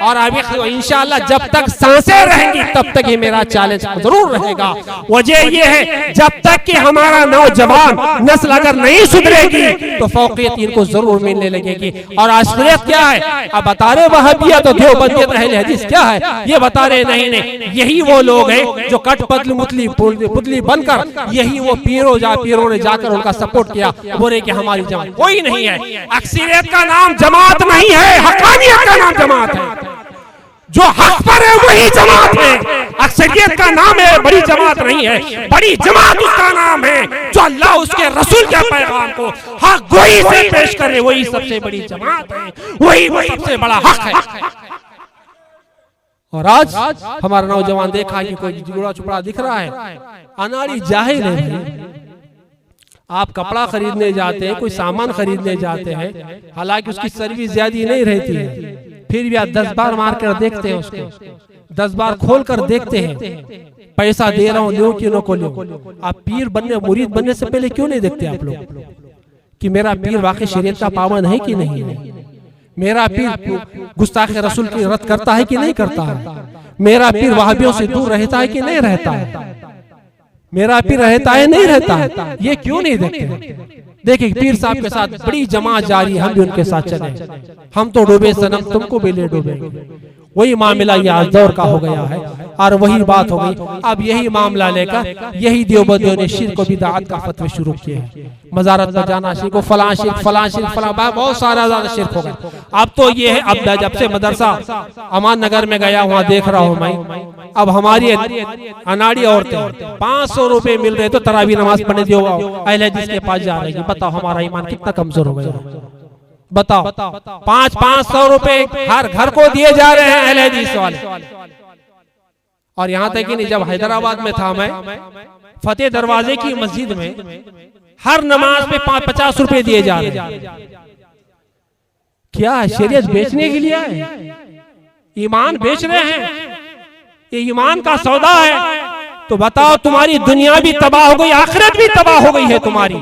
और अभी इंशाअल्लाह जब तक सांसें रहेंगी तब तक ये मेरा चैलेंज जरूर रहेगा। वजह ये है, जब तक कि हमारा नौजवान नस्ल अगर नहीं सुधरेगी तो फौकियत इनको जरूर मिलने लगेगी। और आश्रयत क्या है, अब बता रहे वहाबियत और देवबंदियत अहले हदीस क्या है, ये बता रहे नहीं, यही वो लोग हैं जो कट पतली पुतली बनकर यही वो पीरों ने जाकर उनका सपोर्ट किया, बोले कि हमारी जमात कोई नहीं है। अक्सरियत का नाम जमात नहीं है, हक़ानियत का नाम जमात है। जो हक पर है वही जमात है। अक्सरियत का नाम है, बड़ी जमात नहीं है। बड़ी जमात उसका नाम है जो अल्लाह उसके रसूल के पैगाम को हक गोई से पेश करे, वही सबसे बड़ी जमात है, वही सबसे बड़ा हक है। और आज हमारा नौजवान देखा कि कोई जुड़ा चुपड़ा दिख रहा है, अनाड़ी जाहिल है। आप कपड़ा खरीदने जाते हैं, कोई सामान खरीदने जाते हैं, हालांकि उसकी सर्विस ज्यादा नहीं रहती है, फिर भी आप 10 बार मार कर देखते हैं, उसको 10 बार खोल कर देखते हैं, पैसा दे रहा हूँ लो कि नो को लो। आप पीर बनने मुरीद बनने से पहले क्यों नहीं देखते आप लोग कि मेरा पीर वाकई शरीयत का पाबंद है कि नहीं है, मेरा पीर गुस्ताख रसूल की रद्द करता है कि नहीं करता है, मेरा पीर वहाबियों से दूर रहता है कि नहीं रहता है, मेरा पीर रहता है नहीं रहता है, ये क्यों नहीं देखते। देखिए पीर साहब के साथ बड़ी जमात जारी, हम भी उनके साथ चले, हम तो डूबे सनम तुमको भी ले डूबेंगे। वही मामला ये आज दौर का हो गया है और वही बात हो गई। अब यही मामला लेकर यही देवबंदियों ने शिर्क और बिदअत का फतवे शुरू किए हैं, मज़ारत पर जाना शिर्क, फलां शिर्क, फलां शिर्क, फलां बहुत सारा ज्यादा शिर्क हो गया। अब तो ये है, अब जब से मदरसा अमान नगर में गया वहाँ देख रहा हूँ मैं, अब हमारी अनाड़ी औरतें 500 रुपए मिल रहे तो तरावी नमाज पढ़ने दियो अहले हदीस के पास जा रही। बताओ हमारा ईमान कितना कमजोर हो गया। बताओ 500 रुपए हर घर को दिए जा रहे हैं अहले हदीस वाले। और यहाँ तक कि नहीं, जब हैदराबाद में था मैं, फतेह दरवाजे की मस्जिद में हर नमाज पे 50 रुपए दिए जा रहे हैं। क्या है, शरीयत बेचने के लिए है, ईमान बेच रहे हैं, ये ईमान का सौदा है। तो बताओ तुम्हारी दुनिया भी तबाह हो गई, आखिरत भी तबाह हो गई है तुम्हारी।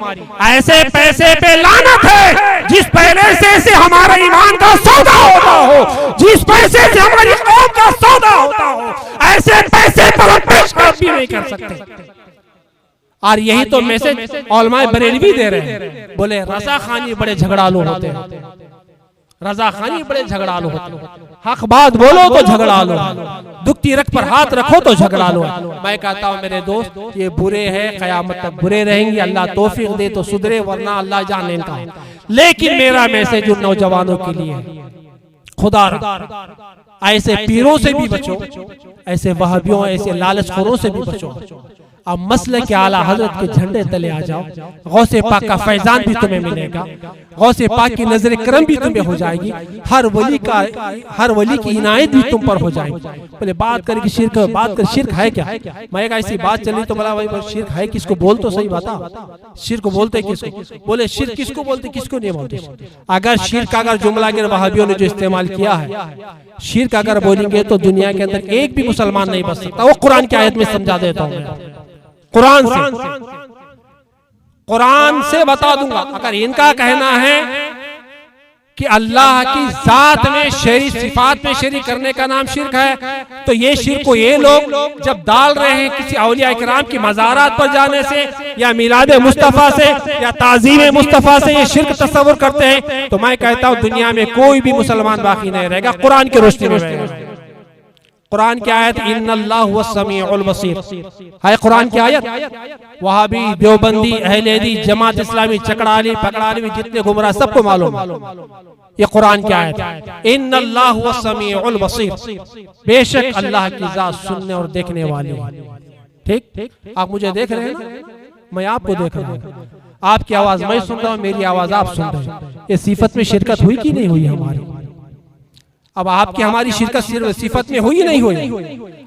ऐसे पैसे पे लानत है जिस पैसे से हमारा ईमान का सौदा होता हो, जिस पैसे से हमारी कौम का सौदा होता हो, ऐसे पैसे पर पेशाब भी नहीं कर सकते। और यही तो मैसेज उलमाए बरेलवी दे रहे हैं। बोले रजा खानी बड़े झगड़ालू होते हैं, रजा खानी बड़े झगड़ालू होते हैं। हक बात बोलो तो झगड़ा लो, दुखती रख पर हाथ रखो तो झगड़ा लो। मैं कहता हूँ मेरे दोस्त, ये बुरे हैं, कयामत तक बुरे रहेंगे। अल्लाह तौफीक दे तो सुधरे, वरना अल्लाह जाने का। लेकिन मेरा मैसेज उन नौजवानों के लिए, खुदा ऐसे पीरों से भी बचो, ऐसे वहाबियों, ऐसे लालचखोरों से भी बचो। अब मसले के आला हजरत के झंडे तले आ जाओ, गौसे पाक का फैजान भी तुम्हें मिलेगा, गौसे पाक की नजर करम भी तुम्हें हो जाएगी, हर वली की इनायत भी तुम पर हो जाएगी। बोले बात करके शिर्क, बात कर शिर्क है क्या? मैं एक ऐसी बात चली तो बोला भाई शिर्क है किसको, बोल तो सही बता, शिर्क बोलते किसको? बोले शिर्क किसको बोलते, किसको नहीं बोलते। अगर शिर्क अगर जुमला के वहाबियों ने जो इस्तेमाल किया है, शिर्क अगर बोलेंगे तो दुनिया के अंदर एक भी मुसलमान नहीं बच सकता। वो कुरान की आयत में समझा देता हूँ, कुरान से बता दूंगा। अगर इनका कहना है कि अल्लाह की जात में शरीक, सिफात में शरीक करने का नाम शिर्क है, तो ये शिर्क को ये लोग जब डाल रहे हैं किसी औलिया इकराम की मज़ारात पर जाने से, या मिलाद मुस्तफ़ा से, या ताज़ीम मुस्तफ़ा से ये शिर्क तस्वुर करते हैं, तो मैं कहता हूँ दुनिया में कोई भी मुसलमान बाकी नहीं रहेगा, कुरान की रोशनी में रहेगा। कुरान की आयत इन्नल्लाहु हुवस-समीउल बसीर है, कुरान की आयत। वहाबी, देवबंदी, अहले हदीस, जमात इस्लामी, चकड़ाली पकड़ाली जितने गुमराह सबको मालूम, ये कुरान की आयत है। इन्नल्लाहु हुवस-समीउल बसीर, बेशक अल्लाह की जात सुनने और देखने वाली है। ठीक, आप मुझे देख रहे हैं ना, मैं आपको देख रहा हूँ, आपकी आवाज मैं सुन रहा हूँ, मेरी आवाज आप सुन रहे हैं। ये सिफत में शिरकत हुई कि नहीं हुई हमारी? अब आपकी हमारी शिरकत सिर्फ सिफत में हुई नहीं हुई?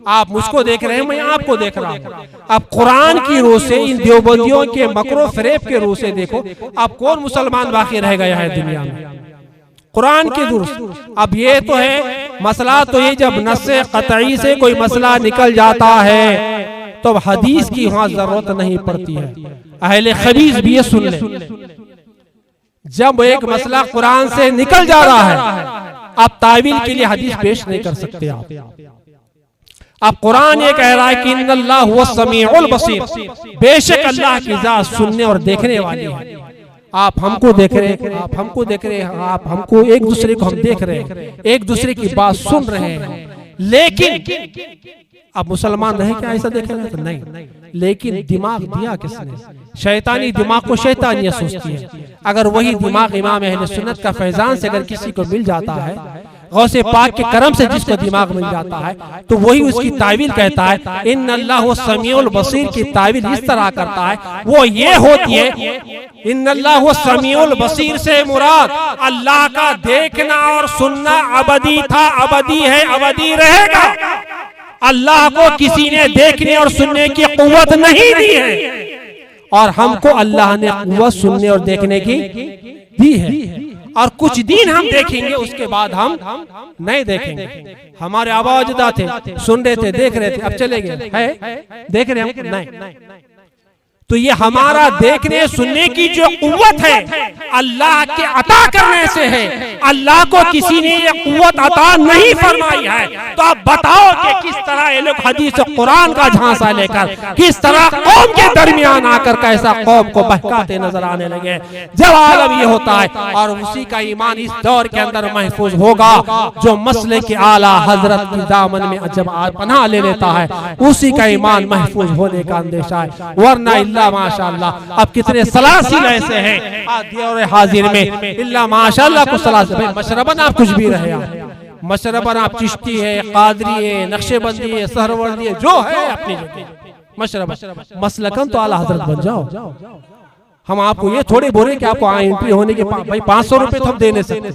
आप मुझको देख रहे हैं, मैं आपको देख रहा हूँ। अब कुरान की रूह से, इन देवबंदियों के मकरो फरेब के रूह से देखो, अब कौन मुसलमान बाकी रह गया है दुनिया में? कुरान की दुरुस्त। अब ये तो है मसला, तो ये जब नस्से कतई से कोई मसला निकल जाता है तो हदीस की वहां जरूरत नहीं पड़ती है। अहले खबीस भी ये सुन ले, जब एक मसला कुरान से निकल जा रहा है, आप तावील के लिए हदीस पेश नहीं कर सकते। आप कुरान ये कह रहा है कि इन्नल्लाहु हुवस-समीउल बसीर, बेशक अल्लाह की जात सुनने और देखने वाली है। आप हमको देख रहे हैं, आप हमको देख रहे हैं, आप हमको, एक दूसरे को हम देख रहे हैं, एक दूसरे की बात सुन रहे हैं। लेकिन अब मुसलमान रहे क्या ऐसा देखेंगे? तो नहीं। लेकिन दिमाग दिया किसने? शैतानी दिमाग को शैतानियत सोचती है। अगर वही दिमाग इमाम अहले सुन्नत का फैजान से अगर किसी को मिल जाता है, गौसे पाक के करम से जिसको दिमाग मिल जाता है, तो वही उसकी तावील कहता है। इन्नल्लाहु समीउल बसीर की तावील इस तरह करता है, वो ये होती है, इन्नल्लाहु समीउल बसीर से मुराद अल्लाह का देखना और सुनना अबदी था, अबदी है, अबदी रहेगा। अल्लाह को किसी ने देखने और सुनने की कुव्वत नहीं दी है, और हमको अल्लाह ने कुव्वत सुनने और देखने की दी है। और कुछ दिन हम देखेंगे, उसके बाद हम नहीं देखेंगे। हमारे आबाजदा थे, सुन रहे थे, देख रहे थे, अब चले गए, है देख रहे हम नहीं। तो ये हमारा देखने सुनने की जो कुव्वत है अल्लाह के अता करने से है। अल्लाह को किसी ने ये कुव्वत अता नहीं फरमाई है। तो आप बताओ कि किस तरह ये लोग हदीस कुरान का झांसा लेकर किस तरह कौम के दरमियान आकर कैसा कौम को बहकाते नजर आने लगे। जब आलम ये होता है, और उसी का ईमान इस दौर के अंदर महफूज होगा जो मसले के आला हजरत की दामन में जब पनाह ले लेता है, उसी का ईमान महफूज होने का अंदेशा है। वरना माशाअल्लाह अब कितने सलासिल ऐसे हैं और हाजिर में, इल्ला माशाअल्लाह को सलासिल। मशरबन आप कुछ भी रहे, मशरबन आप चिश्ती है, कादरी है, नक्शेबंदी है, सहरवर्दी है, जो है अपनी जगह मशरबन। मसलकन तो आला हजरत बन जाओ। हम आपको ये थोड़े बोले कि आपको एंट्री होने के भाई 500 रुपए तो हम दे नहीं सकते।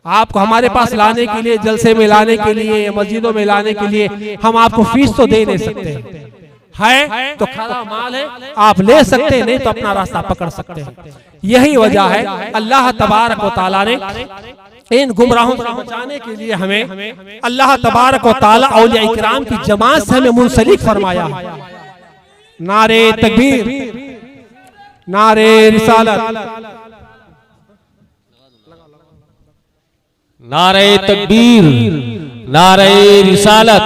आपको हमारे पास लाने के लिए, जलसे में लाने के लिए, मस्जिदों में लाने के लिए हम आपको फीस तो दे नहीं सकते। है तो खरा माल है, आप ले सकते हैं, नहीं तो अपना रास्ता पकड़ सकते हैं। यही वजह है अल्लाह तबारक व तआला ने इन गुमराहों को बचाने के लिए हमें अल्लाह तबारक व तआला औलिया इकराम की जमात से हमें मुंसलिक फरमाया। नारे तकबीर, नारे रिसालत, नारे तकबीर, नारे रिसालत,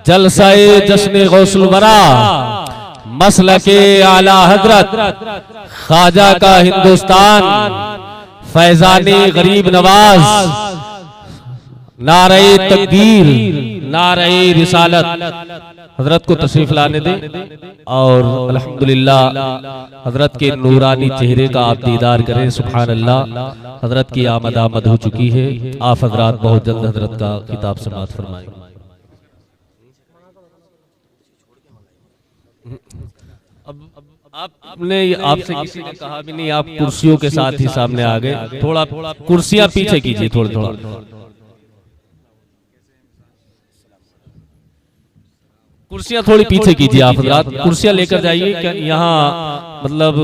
जलसाए जश्न गौसुल वरा मसलके आला हजरत ख्वाजा का हिंदुस्तान फैजानी गरीब नवाज नारे तकदीर नारे रिसालत हजरत को तशरीफ लाने दें और अल्हम्दुलिल्लाह हजरत के नूरानी चेहरे का आप दीदार करें। सुभान अल्लाह, हजरत की आमद आमद हो चुकी है। आप हजरत बहुत जल्द हजरत का खिताब समाअत फरमाएं। अब आपने आपसे किसी ने कहा भी नहीं, आप कुर्सियों के साथ ही सामने आ गए। थोड़ा कुर्सियां पीछे कीजिए, थोड़ा कुर्सियां थोड़ी पीछे कीजिए। आप हजरात कुर्सियां लेकर जाइए, क्या यहाँ मतलब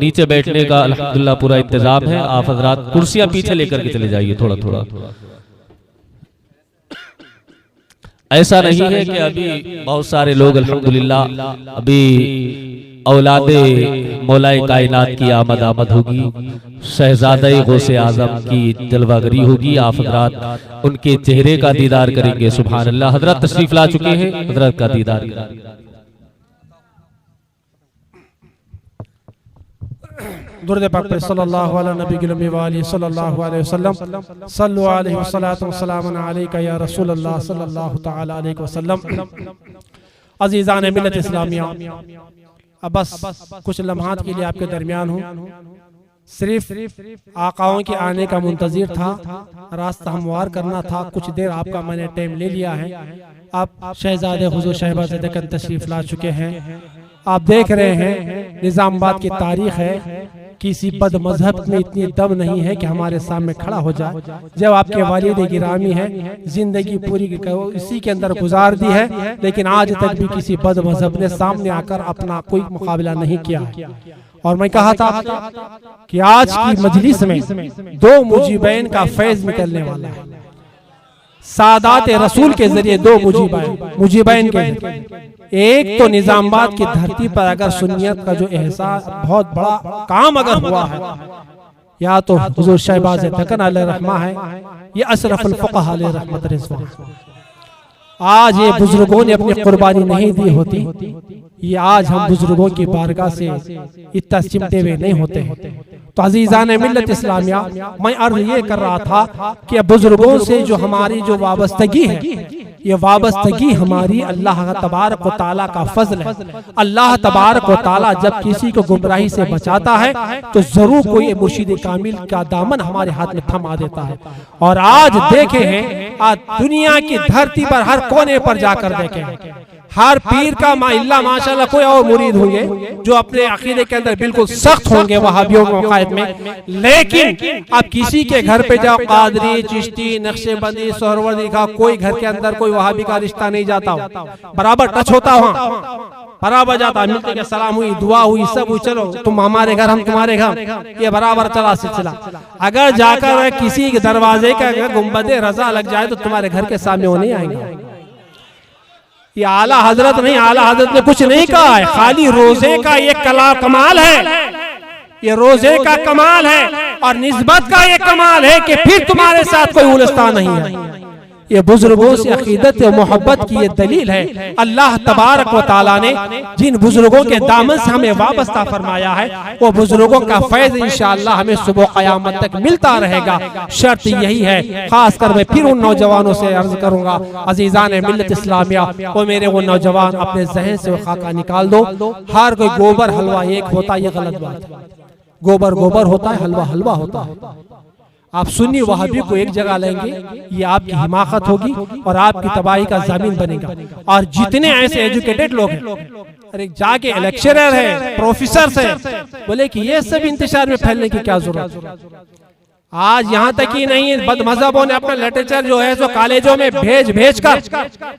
नीचे बैठने का अल्हम्दुलिल्लाह पूरा इंतजाम है। आप हजरात कुर्सियां पीछे लेकर के चले जाइए थोड़ा। ऐसा नहीं है कि अभी बहुत सारे लोग अल्हम्दुलिल्लाह अभी औलादे मौलाए कायनात की आमद होगी, शहजादे गौसे आजम की जलवागरी होगी। आप हजरात उनके चेहरे का दीदार करेंगे। सुभान अल्लाह, हजरत तशरीफ ला चुके हैं, हजरत का दीदार करेंगे। दुरूद पाक पे सल्लल्लाहु अला नबी व आलिहि सल्लल्लाहु अलैहि वसल्लम सल्लु अलैहि वसल्लम सलामुन अलैका या रसूल अल्लाह सल्लल्लाहु तआला अलैहि वसल्लम। अजीज़ान मिल्लत इस्लामिया, अब बस कुछ लम्हात के लिए आपके दरमियान हूँ। सिर्फ आकाओं के आने का मुंतजिर था, रास्ता हमवार करना था। कुछ देर आपका मैंने टाइम ले लिया है। आप शहजादे हुजूर शहबाज दक्कन तशरीफ ला चुके हैं। आप देख रहे हैं निजामाबाद की तारीख है, किसी बद मजहब में इतनी दम नहीं है कि हमारे सामने खड़ा हो जाए। जब आपके वालिद गिरामी है, जिंदगी पूरी इसी के अंदर गुजार दी है, लेकिन आज तक भी किसी बद मजहब ने सामने आकर अपना कोई मुकाबला नहीं किया है। और मैं कहा था कि आज की मजलिस में दो मुजीबैन का फैज निकलने वाला है। सादात रसूल के जरिए दो मुजीबैन के, एक तो निजामाबाद की धरती पर अगर सुन्नियत का जो एहसास बहुत बड़ा काम अगर हुआ है, या तो हुजूर शहबाज दक्कन अलैहि रहमा है, ये अशरफुल फुक़हा अलैहि रहमत रिज़वान। आज ये बुजुर्गों ने अपनी कुर्बानी नहीं दी होती, ये आज हम बुजुर्गों की बारगाह से इतना चिमटे हुए नहीं होते। तो अजीज़ान मिल्लत इस्लामिया, मैं अर्ज ये कर रहा था कि बुजुर्गों से जो हमारी जो वाबस्तगी है, ये वाबस्तगी हमारी अल्लाह तबारक व तआला का फजल है। अल्लाह तबारक व तआला जब किसी को गुमराही से बचाता है तो जरूर कोई मुर्शिद कामिल का दामन हमारे हाथ में थमा देता है। और आज देखे हैं, आज दुनिया की धरती पर हर कोने पर जाकर देखें, हर पीर का माशाल्लाह कोई और मुरीद होंगे जो अपने अकीदे के अंदर बिल्कुल सख्त होंगे वहाबियों के मुकायद में, लेकिन अब किसी के घर पे जाओ, कादरी, चिश्ती, नक्शबंदी, सोहरवर्दी का कोई घर के अंदर कोई वहाबी का रिश्ता नहीं जाता, बराबर टच होता, वहाँ बराबर जाता, मिलते के सलाम हुई, दुआ हुई, सब हुई, चलो तुम हमारे घर हम तुम्हारे घर, ये बराबर चला सिलसिला। अगर जाकर किसी के दरवाजे का गुंबदे रजा लग जाए तो तुम्हारे घर के सामने वो नहीं आएंगे। ये आला हजरत नहीं, आला हजरत ने कुछ नहीं कहा है, खाली रोजे का ये कमाल है, ये रोजे का कमाल है और निस्बत का ये कमाल है कि फिर तुम्हारे साथ कोई उलझता नहीं है। ये बुजुर्गों से अकीदत और मोहब्बत की ये दलील है। अल्लाह तबारक व तआला ने जिन बुजुर्गों के दामन से हमें वाबस्ता फरमाया है, वो बुजुर्गों का फैज इंशाअल्लाह हमें सुबह क़यामत तक मिलता रहेगा। शर्त यही है, खासकर मैं फिर उन नौजवानों से अर्ज करूंगा, अजीज़ान मिल्लत इस्लामिया, वो मेरे वो नौजवान अपने जहन से वो खाका निकाल दो। हर कोई गोबर हलवा एक होता, ये गलत बात है। गोबर गोबर होता है, हलवा हलवा होता है। आप सुन्नी वहाबी को एक जगह लेंगे, ये आपकी हिमाकत होगी और आपकी तबाही का ज़मीन बनेगा। और जितने ऐसे एजुकेटेड लोग हैं, अरे जाके लेक्चरर है, प्रोफेसर है, बोले कि ये सब इंतशार में फैलने की क्या जरूरत। आज यहाँ तक ही नहीं है, बदमज़हबों ने अपना लिटरेचर जो है सो कॉलेजों में भेज कर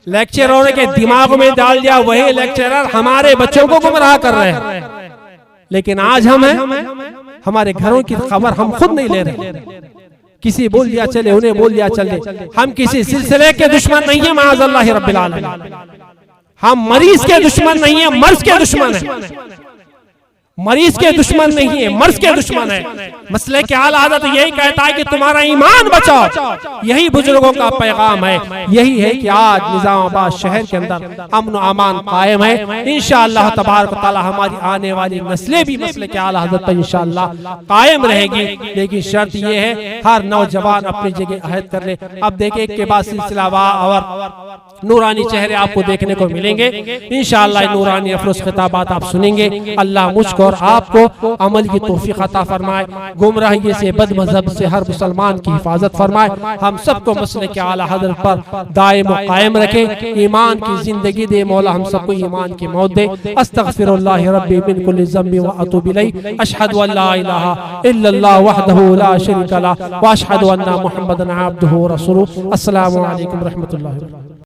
लेक्चरों के दिमाग में डाल दिया। वही लेक्चरर हमारे बच्चों को गुमराह कर रहे हैं, लेकिन आज हम हैं, हमारे घरों की खबर हम खुद नहीं ले रहे। किसी बोल दिया चले, उन्हें बोल दिया चले। हम किसी सिलसिले के दुश्मन नहीं है, माअज़ल्लाह रब्बिल आलमीन। हम मरीज के दुश्मन नहीं है, मर्ज के दुश्मन है। मरीज के दुश्मन नहीं है, मर्ज के दुश्मन है। मसले के आला हज़रत यही कहता है कि तुम्हारा ईमान बचाओ। यही बुजुर्गों का पैगाम है। यही है कि आज निजामाबाद शहर के अंदर अमन अमान कायम है। इंशाअल्लाह तबारक व तआला हमारी आने वाली नस्लें भी मसले के आला हज़रत पर इंशाअल्लाह कायम रहेगी। लेकिन शर्त यह है हर नौजवान अपनी जगह अहद कर ले। अब देखिए एक के बाद सिलसिला और नूरानी चेहरे आपको देखने को मिलेंगे इंशाअल्लाह। नूरानी अफरोज खिताबात आप सुनेंगे। अल्लाह मुझको और आपको अमल की तौफीक अता फरमाए, गुमराही से बद मजहब से हर मुसलमान की हिफाजत फरमाए। हम सबको मसले के आला हज़रत पर दायम व कायम रखे, ईमान की जिंदगी दे मौला, हम सबको ईमान की मौत दे। अस्तगफिरुल्लाह रब्बी मिन कुल्लि ज़ंबि व अतूबु इलैहि। अशहदु अल्ला इलाहा इल्लल्लाह वहदहु ला शरीका लहु व अशहदु अन्ना मुहम्मदन अब्दुहु व रसूलुहु। अस्सलामु अलैकुम व रहमतुल्लाहि व बरकातुहू।